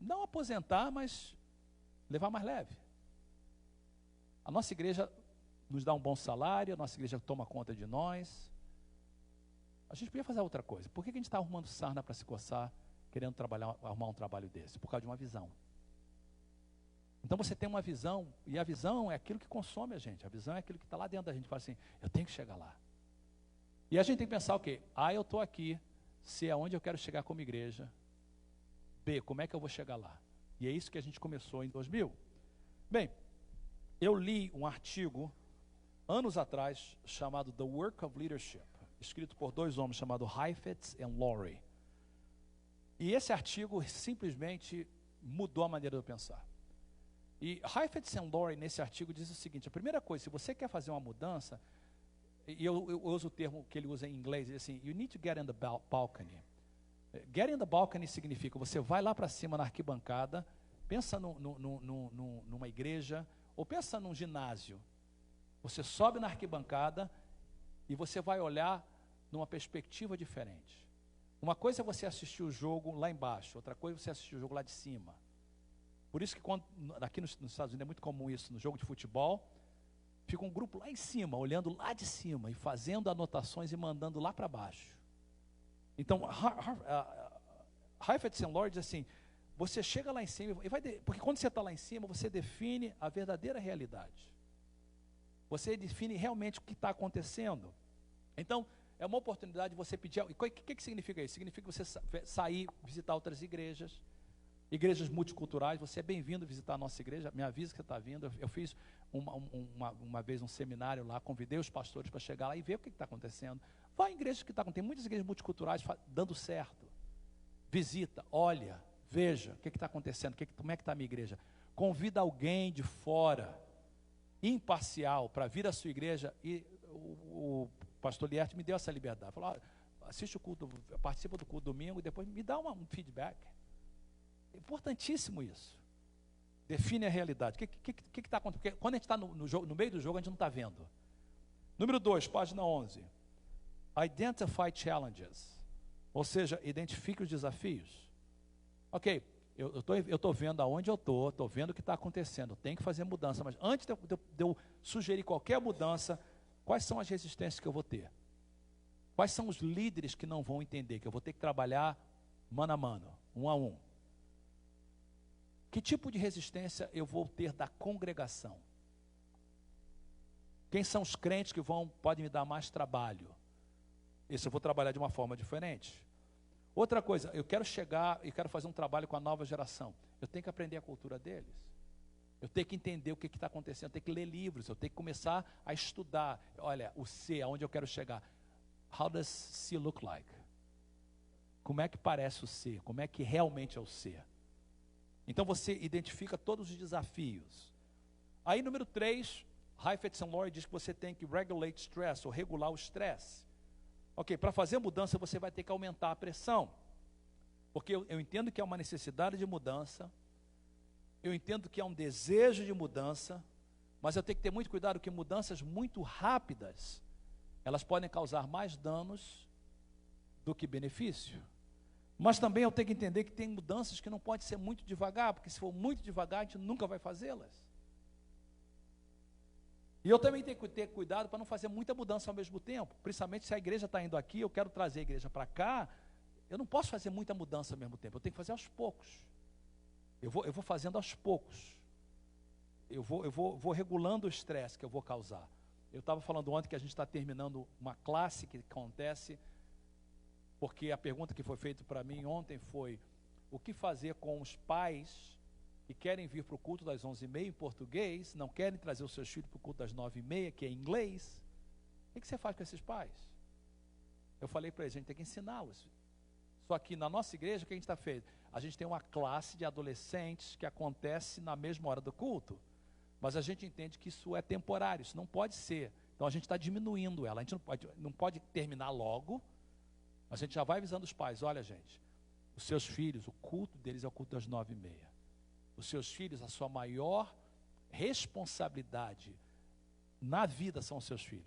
não aposentar, mas levar mais leve. A nossa igreja nos dá um bom salário, a nossa igreja toma conta de nós. A gente podia fazer outra coisa. Por que a gente está arrumando sarna para se coçar, querendo arrumar um trabalho desse? Por causa de uma visão. Então você tem uma visão, e a visão é aquilo que consome a gente, a visão é aquilo que está lá dentro da gente, fala assim, eu tenho que chegar lá. E a gente tem que pensar o quê? A, eu estou aqui, C, é onde eu quero chegar como igreja, B, como é que eu vou chegar lá? E é isso que a gente começou em 2000. Bem, eu li um artigo, anos atrás, chamado The Work of Leadership, escrito por dois homens chamados Heifetz e Laurie. E esse artigo simplesmente mudou a maneira de eu pensar. E Heifetz e Laurie, nesse artigo, diz o seguinte, a primeira coisa, se você quer fazer uma mudança, e eu uso o termo que ele usa em inglês, ele diz assim, you need to get in the balcony. Get in the balcony significa, você vai lá para cima na arquibancada, pensa numa igreja, Ou pensa num ginásio. Você sobe na arquibancada e você vai olhar numa perspectiva diferente. Uma coisa é você assistir o jogo lá embaixo, outra coisa é você assistir o jogo lá de cima. Por isso que aqui nos Estados Unidos é muito comum isso, no jogo de futebol, fica um grupo lá em cima, olhando lá de cima e fazendo anotações e mandando lá para baixo. Então, Heifetz and Lord diz assim, você chega lá em cima, porque quando você está lá em cima, você define a verdadeira realidade. Você define realmente o que está acontecendo. Então, é uma oportunidade de você pedir. O que significa isso? Significa você sair, visitar outras igrejas multiculturais. Você é bem-vindo a visitar a nossa igreja. Me avisa que você está vindo. Eu fiz uma vez um seminário lá, convidei os pastores para chegar lá e ver o que está acontecendo. Vai em igrejas que está acontecendo. Tem muitas igrejas multiculturais dando certo. Visita, olha, veja o que está acontecendo, como é que está a minha igreja. Convida alguém de fora, imparcial, para vir à sua igreja. E o pastor Lierte me deu essa liberdade. Falou, assiste o culto, participa do culto domingo e depois me dá um feedback. É importantíssimo isso. Define a realidade. O que está acontecendo? Porque quando a gente está no meio do jogo, a gente não está vendo. Número 2, página 11. Identify challenges. Ou seja, identifique os desafios. Ok, eu estou vendo aonde eu estou vendo o que está acontecendo, tem que fazer mudança, mas antes de eu sugerir qualquer mudança, quais são as resistências que eu vou ter? Quais são os líderes que não vão entender, que eu vou ter que trabalhar mano a mano, um a um? Que tipo de resistência eu vou ter da congregação? Quem são os crentes que podem me dar mais trabalho? Isso eu vou trabalhar de uma forma diferente. Outra coisa, eu quero chegar e quero fazer um trabalho com a nova geração. Eu tenho que aprender a cultura deles. Eu tenho que entender o que está acontecendo, eu tenho que ler livros, eu tenho que começar a estudar. Olha, o C, aonde eu quero chegar. How does C look like? Como é que parece o C? Como é que realmente é o C? Então você identifica todos os desafios. Aí, número 3, Heifetz and Lord diz que você tem que regulate stress, ou regular o estresse. Ok, para fazer mudança você vai ter que aumentar a pressão. Porque eu entendo que há uma necessidade de mudança, eu entendo que há um desejo de mudança, mas eu tenho que ter muito cuidado que mudanças muito rápidas, elas podem causar mais danos do que benefício. Mas também eu tenho que entender que tem mudanças que não podem ser muito devagar, porque se for muito devagar, a gente nunca vai fazê-las. E eu também tenho que ter cuidado para não fazer muita mudança ao mesmo tempo, principalmente se a igreja está indo aqui, eu quero trazer a igreja para cá, eu não posso fazer muita mudança ao mesmo tempo, eu tenho que fazer aos poucos. Eu vou fazendo aos poucos. Eu vou regulando o estresse que eu vou causar. Eu estava falando ontem que a gente está terminando uma classe que acontece, porque a pergunta que foi feita para mim ontem foi, o que fazer com os pais que querem vir para o culto das 11h30 em português, não querem trazer os seus filhos para o culto das 9h30, que é em inglês? O que você faz com esses pais? Eu falei para eles, a gente tem que ensiná-los. Só que na nossa igreja, o que a gente está fazendo? A gente tem uma classe de adolescentes que acontece na mesma hora do culto, mas a gente entende que isso é temporário, isso não pode ser. Então a gente está diminuindo ela, a gente não pode terminar logo, mas a gente já vai avisando os pais, olha gente, os seus filhos, o culto deles é o culto das 9h30. Os seus filhos, a sua maior responsabilidade na vida são os seus filhos.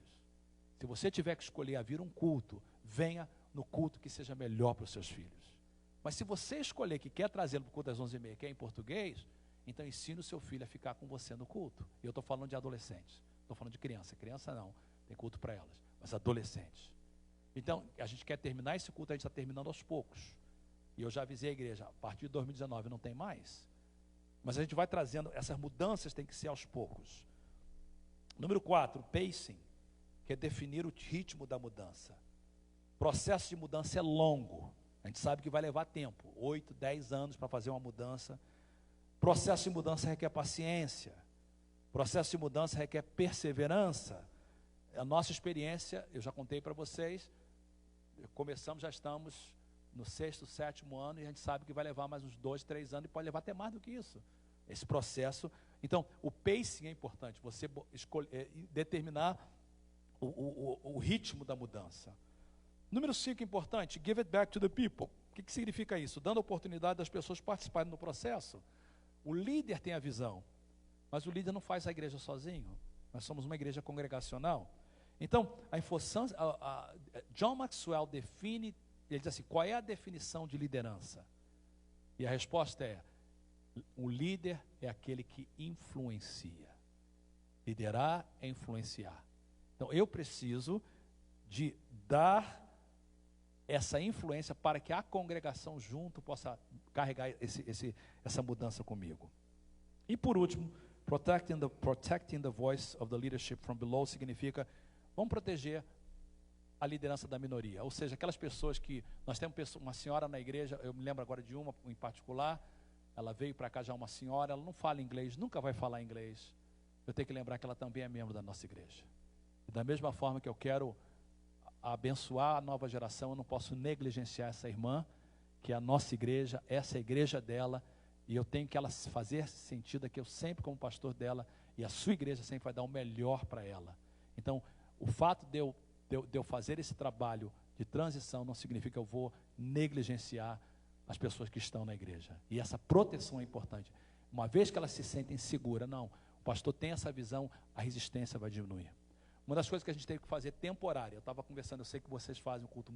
Se você tiver que escolher a vir um culto, venha no culto que seja melhor para os seus filhos. Mas se você escolher que quer trazê-lo para o culto das 11h30, que é em português, então ensine o seu filho a ficar com você no culto. E eu estou falando de adolescentes, estou falando de criança. Criança não, tem culto para elas, mas adolescentes. Então, a gente quer terminar esse culto, a gente está terminando aos poucos. E eu já avisei a igreja, a partir de 2019 não tem mais. Mas a gente vai trazendo, essas mudanças têm que ser aos poucos. Número 4, pacing, que é definir o ritmo da mudança. O processo de mudança é longo. A gente sabe que vai levar tempo, 8, 10 anos para fazer uma mudança. Processo de mudança requer paciência. Processo de mudança requer perseverança. A nossa experiência, eu já contei para vocês, já estamos no 6º, 7º ano, e a gente sabe que vai levar mais uns 2, 3 anos, e pode levar até mais do que isso, esse processo. Então, o pacing é importante, você determinar o ritmo da mudança. Número 5, importante, give it back to the people. O que significa isso? Dando a oportunidade das pessoas participarem do processo. O líder tem a visão, Mas o líder não faz a igreja sozinho. Nós somos uma igreja congregacional. Então, John Maxwell define, ele diz assim, qual é a definição de liderança? E a resposta é, o líder é aquele que influencia. Liderar é influenciar. Então, eu preciso de dar essa influência para que a congregação junto possa carregar essa mudança comigo. E por último, protecting the voice of the leadership from below significa, vamos proteger a liderança da minoria. Ou seja, aquelas pessoas que, nós temos uma senhora na igreja, eu me lembro agora de uma em particular, ela veio para cá já uma senhora, ela não fala inglês, nunca vai falar inglês. Eu tenho que lembrar que ela também é membro da nossa igreja. E da mesma forma que eu quero abençoar a nova geração, eu não posso negligenciar essa irmã, que é a nossa igreja, essa é a igreja dela, e eu tenho que ela fazer sentido que eu sempre, como pastor dela, e a sua igreja sempre vai dar o melhor para ela. Então, o fato de eu fazer esse trabalho de transição não significa que eu vou negligenciar as pessoas que estão na igreja. E essa proteção é importante. Uma vez que elas se sentem seguras, não, o pastor tem essa visão, a resistência vai diminuir. Uma das coisas que a gente teve que fazer temporária, eu estava conversando, eu sei que vocês fazem um culto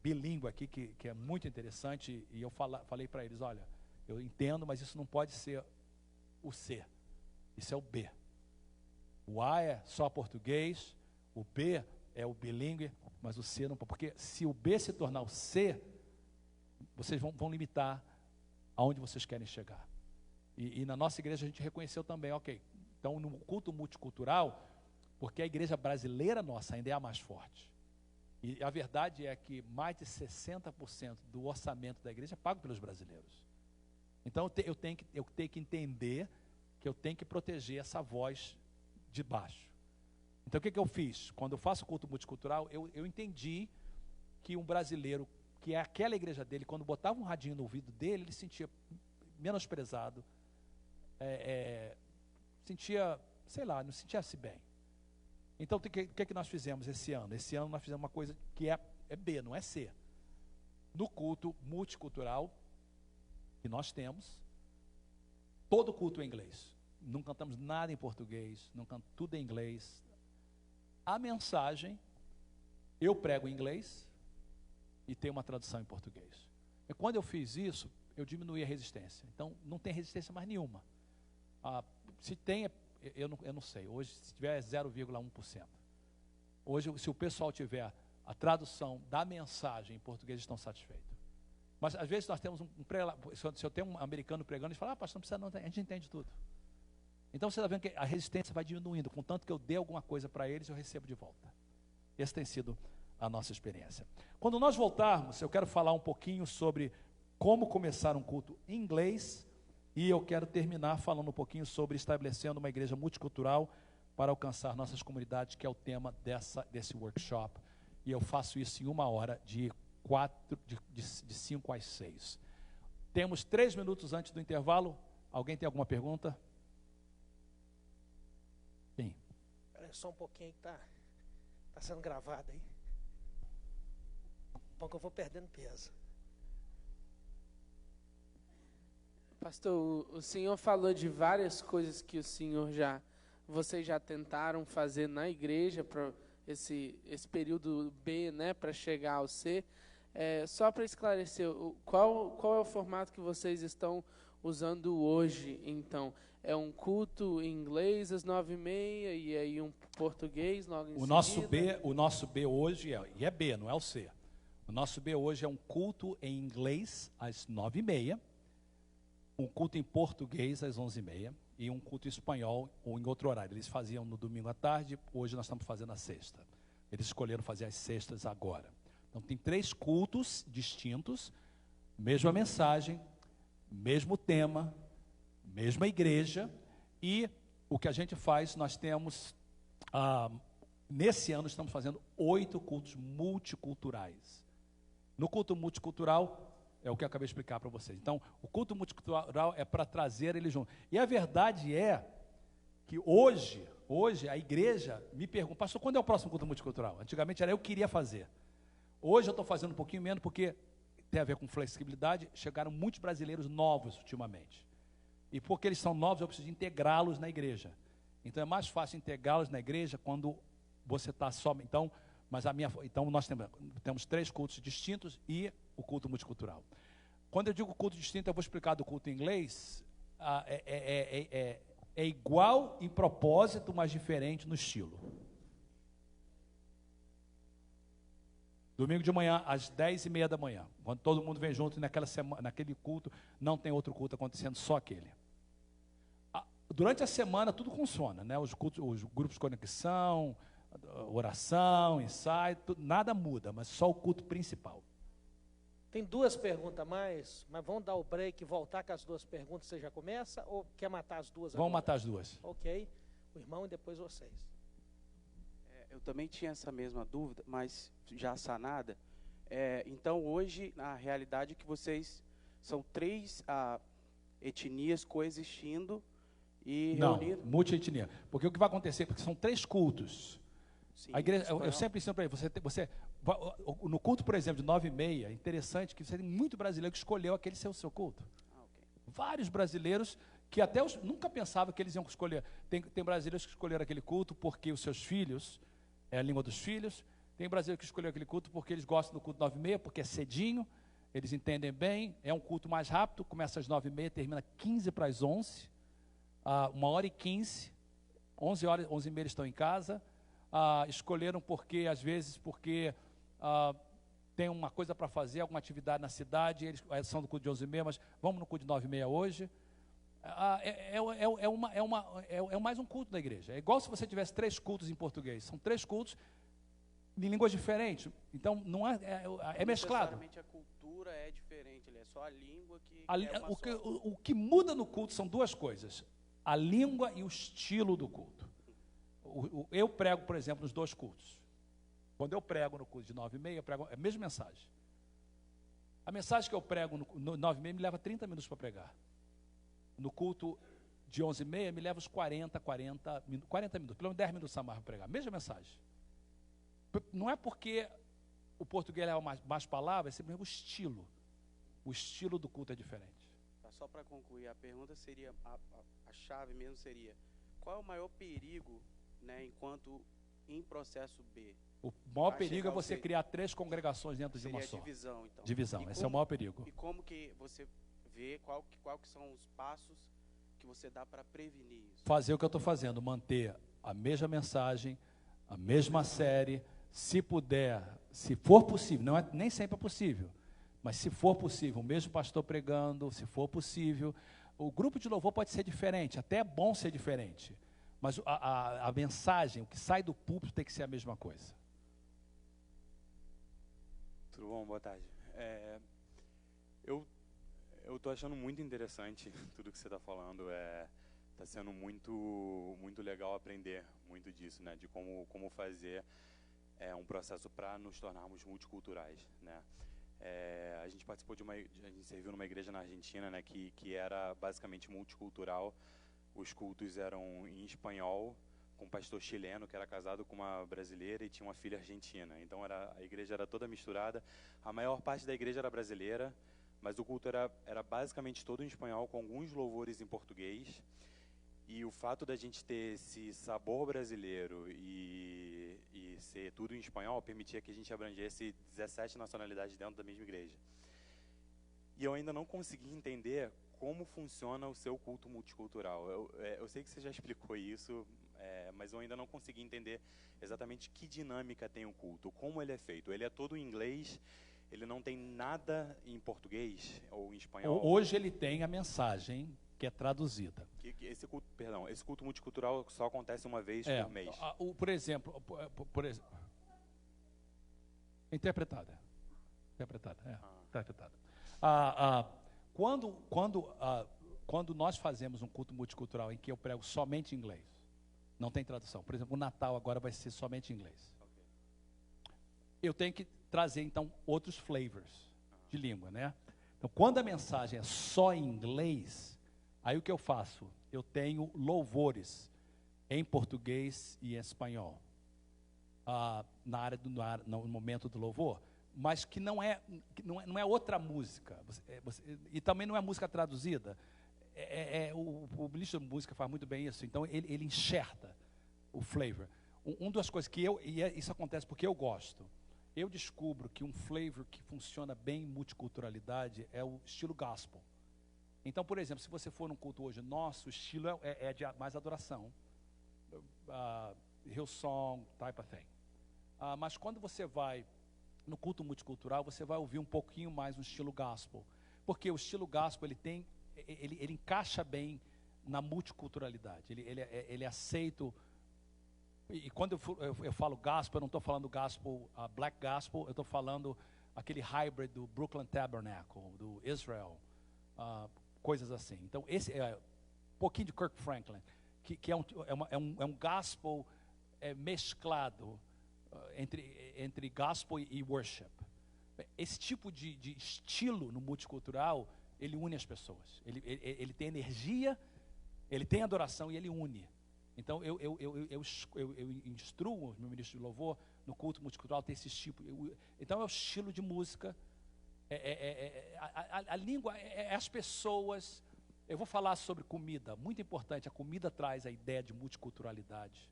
bilíngue aqui, que é muito interessante, e eu falei para eles, olha, eu entendo, mas isso não pode ser o C, isso é o B. O A é só português, o B é o bilíngue, mas o C não pode, porque se o B se tornar o C, vocês vão limitar aonde vocês querem chegar. E na nossa igreja a gente reconheceu também, ok, então no culto multicultural, porque a igreja brasileira nossa ainda é a mais forte. E a verdade é que mais de 60% do orçamento da igreja é pago pelos brasileiros. Então eu tenho que entender que eu tenho que proteger essa voz de baixo. Então o que eu fiz? Quando eu faço culto multicultural, eu entendi que um brasileiro, que é aquela igreja dele, quando botava um radinho no ouvido dele, ele se sentia menosprezado, sentia, sei lá, não sentia-se bem. Então, o que nós fizemos esse ano? Esse ano nós fizemos uma coisa que é B, não é C. No culto multicultural que nós temos, todo culto é em inglês. Não cantamos nada em português, não cantamos tudo em inglês. A mensagem, eu prego em inglês e tem uma tradução em português. E quando eu fiz isso, eu diminuí a resistência. Então, não tem resistência mais nenhuma. Se tem, eu não sei. Hoje, se tiver, é 0,1%. Hoje, se o pessoal tiver a tradução da mensagem em português, estão satisfeitos. Mas, às vezes, nós temos se eu tenho um americano pregando, eles falam, pastor, não precisa não, a gente entende tudo. Então, você está vendo que a resistência vai diminuindo. Contanto que eu dê alguma coisa para eles, eu recebo de volta. Essa tem sido a nossa experiência. Quando nós voltarmos, eu quero falar um pouquinho sobre como começar um culto em inglês, e eu quero terminar falando um pouquinho sobre estabelecendo uma igreja multicultural para alcançar nossas comunidades, que é o tema desse workshop. E eu faço isso em 1 hora, de 5 às 6. Temos 3 minutos antes do intervalo. Alguém tem alguma pergunta? Sim. Espera só um pouquinho que tá sendo gravado aí. Bom que eu vou perdendo peso. Pastor, o senhor falou de várias coisas que vocês já tentaram fazer na igreja para esse período B, né, para chegar ao C. Só para esclarecer, qual é o formato que vocês estão usando hoje, então? É um culto em inglês às 9h30 e aí um português logo em seguida? O nosso B hoje é B, não é o C. O nosso B hoje é um culto em inglês às 9h30, um culto em português às 11h30 e um culto em espanhol ou em outro horário. Eles faziam no domingo à tarde, hoje nós estamos fazendo a sexta. Eles escolheram fazer as sextas agora. Então tem 3 cultos distintos, mesma mensagem, mesmo tema, mesma igreja, e o que a gente faz, nós temos, nesse ano estamos fazendo 8 cultos multiculturais. No culto multicultural, é o que eu acabei de explicar para vocês. Então, o culto multicultural é para trazer eles juntos. E a verdade é que hoje a igreja me pergunta, pastor, quando é o próximo culto multicultural? Antigamente era eu que queria fazer. Hoje eu estou fazendo um pouquinho menos, porque tem a ver com flexibilidade, chegaram muitos brasileiros novos ultimamente. E porque eles são novos, eu preciso integrá-los na igreja. Então é mais fácil integrá-los na igreja quando você está só. Então nós temos 3 cultos distintos e o culto multicultural. Quando eu digo culto distinto, eu vou explicar do culto em inglês. É igual em propósito, mas diferente no estilo. Domingo de manhã, às 10h30 da manhã, quando todo mundo vem junto naquela semana, naquele culto, não tem outro culto acontecendo, só aquele. Durante a semana tudo funciona, né? Os grupos de conexão, oração, ensaio, nada muda, mas só o culto principal. Tem 2 perguntas a mais, mas vamos dar o break e voltar com as 2 perguntas, você já começa ou quer matar as 2 agora? Vamos matar as 2. Ok, o irmão e depois vocês. Eu também tinha essa mesma dúvida, mas já sanada. Então, hoje, na realidade, que vocês são 3 etnias coexistindo e reunindo... Não, multietnia. Porque o que vai acontecer, porque são 3 cultos. Sim, A igreja, eu sempre ensino para ele, você no culto, por exemplo, de 9h30, é interessante que você tem muito brasileiro que escolheu aquele ser o seu culto. Okay. Vários brasileiros que até nunca pensavam que eles iam escolher. Tem brasileiros que escolheram aquele culto porque os seus filhos, é a língua dos filhos. Tem brasileiro que escolheu aquele culto porque eles gostam do culto 9h30, porque é cedinho, eles entendem bem, é um culto mais rápido, começa às 9h30, termina 15 para as 11, 1h15, 11h30 eles estão em casa. Escolheram porque, às vezes, tem uma coisa para fazer, alguma atividade na cidade, eles são do culto de 11h30, mas vamos no culto de 9h30 hoje. É mais um culto da igreja. É igual se você tivesse 3 cultos em português. São 3 cultos em línguas diferentes. Então, não é mesclado. Necessariamente a cultura é diferente, é só a língua que o que muda no culto são 2 coisas. A língua e o estilo do culto. Eu prego, por exemplo, nos 2 cultos. Quando eu prego no culto de 9h30, eu prego a mesma mensagem. A mensagem que eu prego no 9h30 me leva 30 minutos para pregar. No culto de 11h30 me leva os 40 minutos, pelo menos 10 minutos a mais para pregar. Mesma mensagem. Não é porque o português leva mais palavras, é simplesmente o estilo. O estilo do culto é diferente. Só para concluir, a pergunta seria, a chave mesmo seria, qual é o maior perigo, né, enquanto em processo B? O maior perigo é você criar 3 congregações dentro de uma só. Divisão, então. Divisão, esse é o maior perigo. E como que você vê, qual que são os passos que você dá para prevenir isso? Fazer o que eu estou fazendo, manter a mesma mensagem, a mesma série, se puder, se for possível, nem sempre é possível, mas se for possível, o mesmo pastor pregando, se for possível, o grupo de louvor pode ser diferente, até é bom ser diferente, mas a mensagem, o que sai do púlpito tem que ser a mesma coisa. Tudo bom? Boa tarde. Eu estou achando muito interessante tudo que você está falando. Está sendo muito legal aprender muito disso, né? De como fazer um processo para nos tornarmos multiculturais, né? A gente participou a gente serviu numa igreja na Argentina, né? Que era basicamente multicultural. Os cultos eram em espanhol, com um pastor chileno que era casado com uma brasileira e tinha uma filha argentina. Então a igreja era toda misturada. A maior parte da igreja era brasileira, mas o culto era basicamente todo em espanhol, com alguns louvores em português. E o fato da gente ter esse sabor brasileiro e ser tudo em espanhol permitia que a gente abrangesse 17 nacionalidades dentro da mesma igreja. E eu ainda não consegui entender como funciona o seu culto multicultural. Eu sei que você já explicou isso, mas eu ainda não consegui entender exatamente que dinâmica tem o culto, como ele é feito. Ele é todo em inglês, ele não tem nada em português ou em espanhol? Hoje ele tem a mensagem que é traduzida. Esse culto multicultural só acontece uma vez por mês? Por exemplo, interpretada. Quando nós fazemos um culto multicultural em que eu prego somente em inglês, não tem tradução. Por exemplo, o Natal agora vai ser somente em inglês. Eu tenho que trazer, então, outros flavors de língua, né? Então, quando a mensagem é só em inglês, aí o que eu faço? Eu tenho louvores em português e em espanhol, no momento do louvor, mas que não é outra música, e também não é música traduzida, o ministro de música faz muito bem isso, então ele enxerta o flavor. Uma das coisas que isso acontece porque eu gosto, eu descubro que um flavor que funciona bem em multiculturalidade é o estilo gospel. Então, por exemplo, se você for num culto hoje, nosso estilo é de mais adoração, Hillsong, type of thing. Mas quando você vai no culto multicultural, você vai ouvir um pouquinho mais um estilo gospel, porque o estilo gospel ele encaixa bem na multiculturalidade, ele é aceito. E quando eu falo gospel, eu não estou falando gospel, black gospel, eu estou falando aquele hybrid do Brooklyn Tabernacle, do Israel, coisas assim. Então, esse é um pouquinho de Kirk Franklin, que é um gospel mesclado entre gospel e worship. Esse tipo de estilo no multicultural, ele une as pessoas. Ele tem energia, ele tem adoração e ele une. Então, eu instruo o meu ministro de louvor no culto multicultural, tem esse tipo. Então, é o estilo de música, a língua, as pessoas. Eu vou falar sobre comida, muito importante, a comida traz a ideia de multiculturalidade.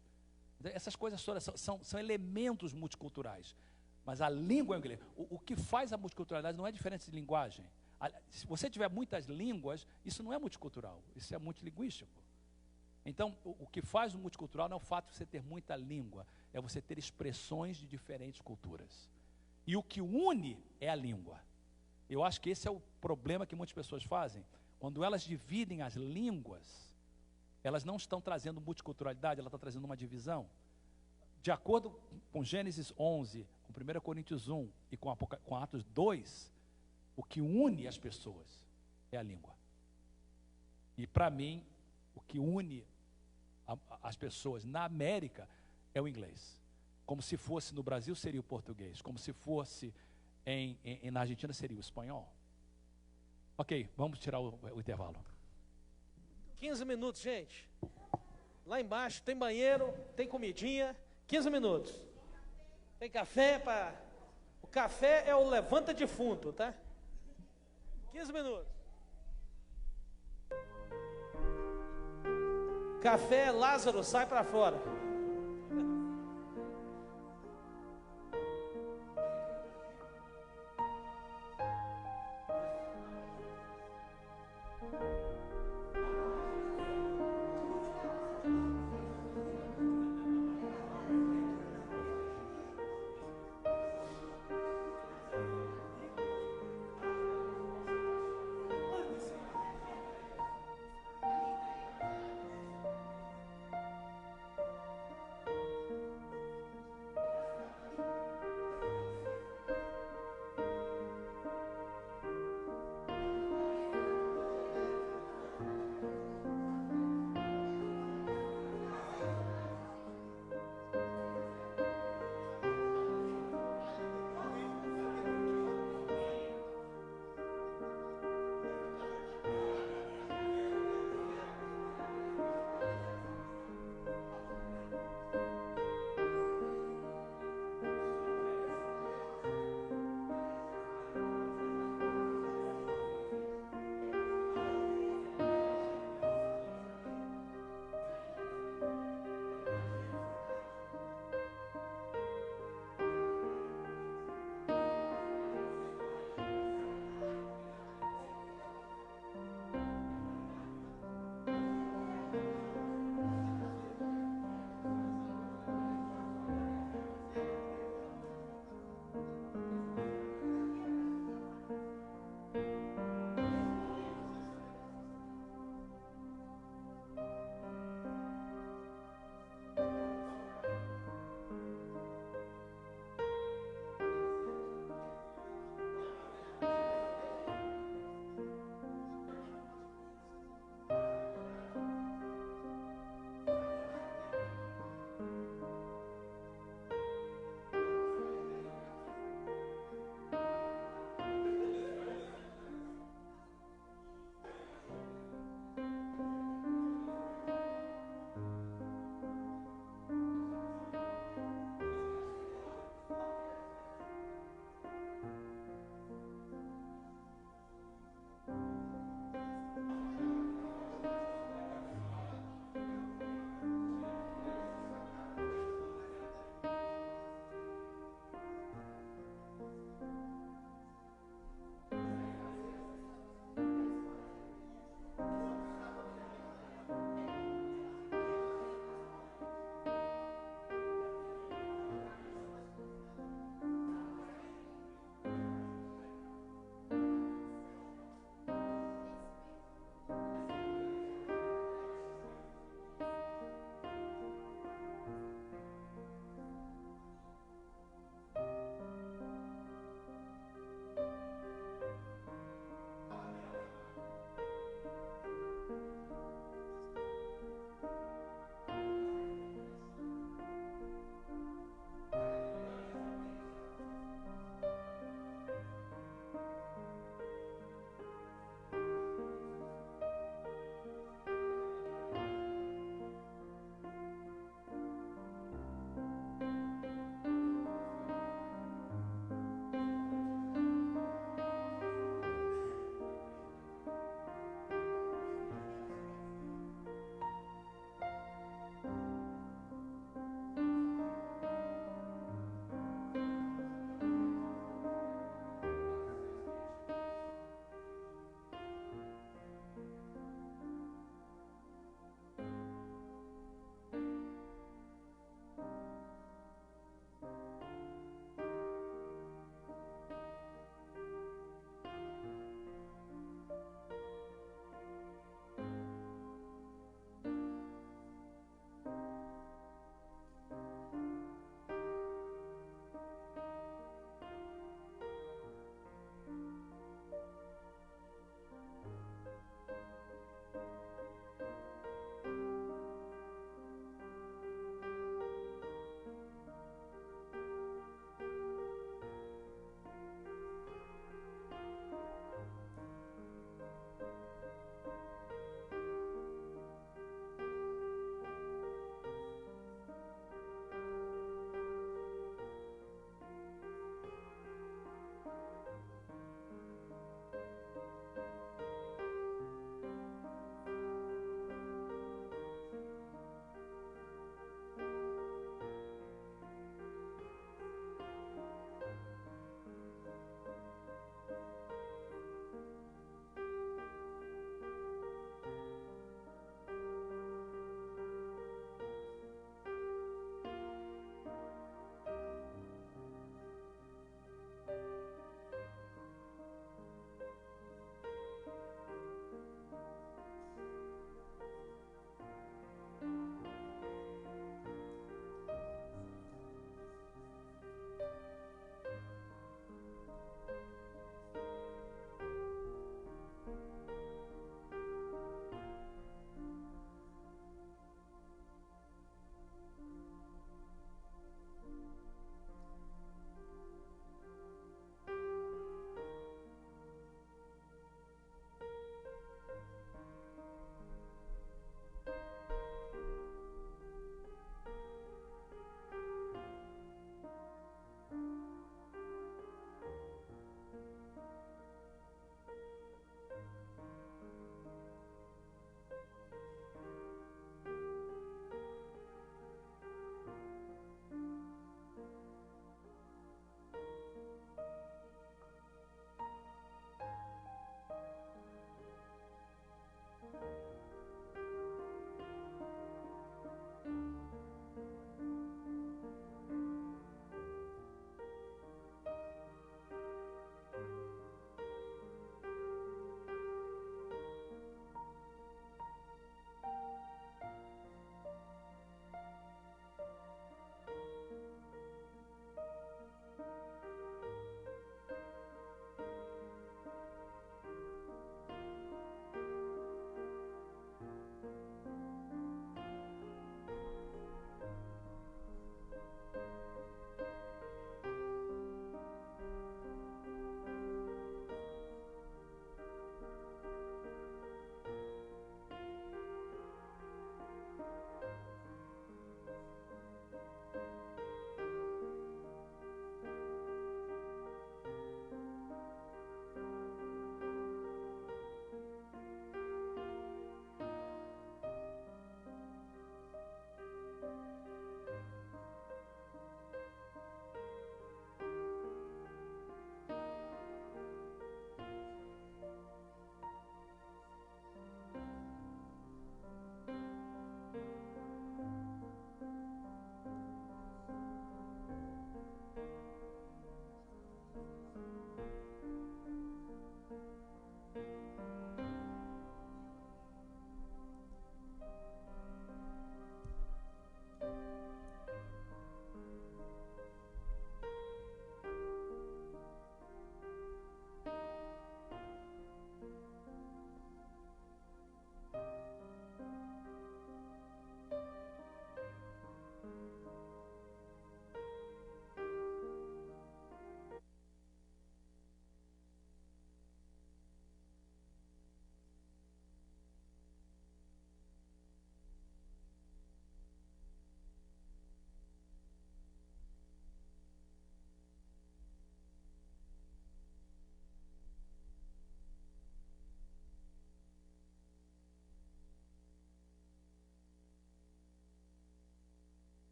Essas coisas todas são elementos multiculturais, mas a língua é inglês. O que faz a multiculturalidade não é diferença de linguagem. Se você tiver muitas línguas, isso não é multicultural, isso é multilinguístico. Então, o que faz o multicultural não é o fato de você ter muita língua, é você ter expressões de diferentes culturas. E o que une é a língua. Eu acho que esse é o problema que muitas pessoas fazem. Quando elas dividem as línguas, elas não estão trazendo multiculturalidade, ela está trazendo uma divisão. De acordo com Gênesis 11, com 1 Coríntios 1 e com Atos 2, o que une as pessoas é a língua. E para mim, o que une as pessoas na América é o inglês. Como se fosse no Brasil, seria o português. Como se fosse na Argentina, seria o espanhol. Ok, vamos tirar o intervalo. 15 minutos, gente. Lá embaixo tem banheiro, tem comidinha. 15 minutos. Tem café para... O café é o levanta defunto, tá? 15 minutos. Café, Lázaro, sai para fora.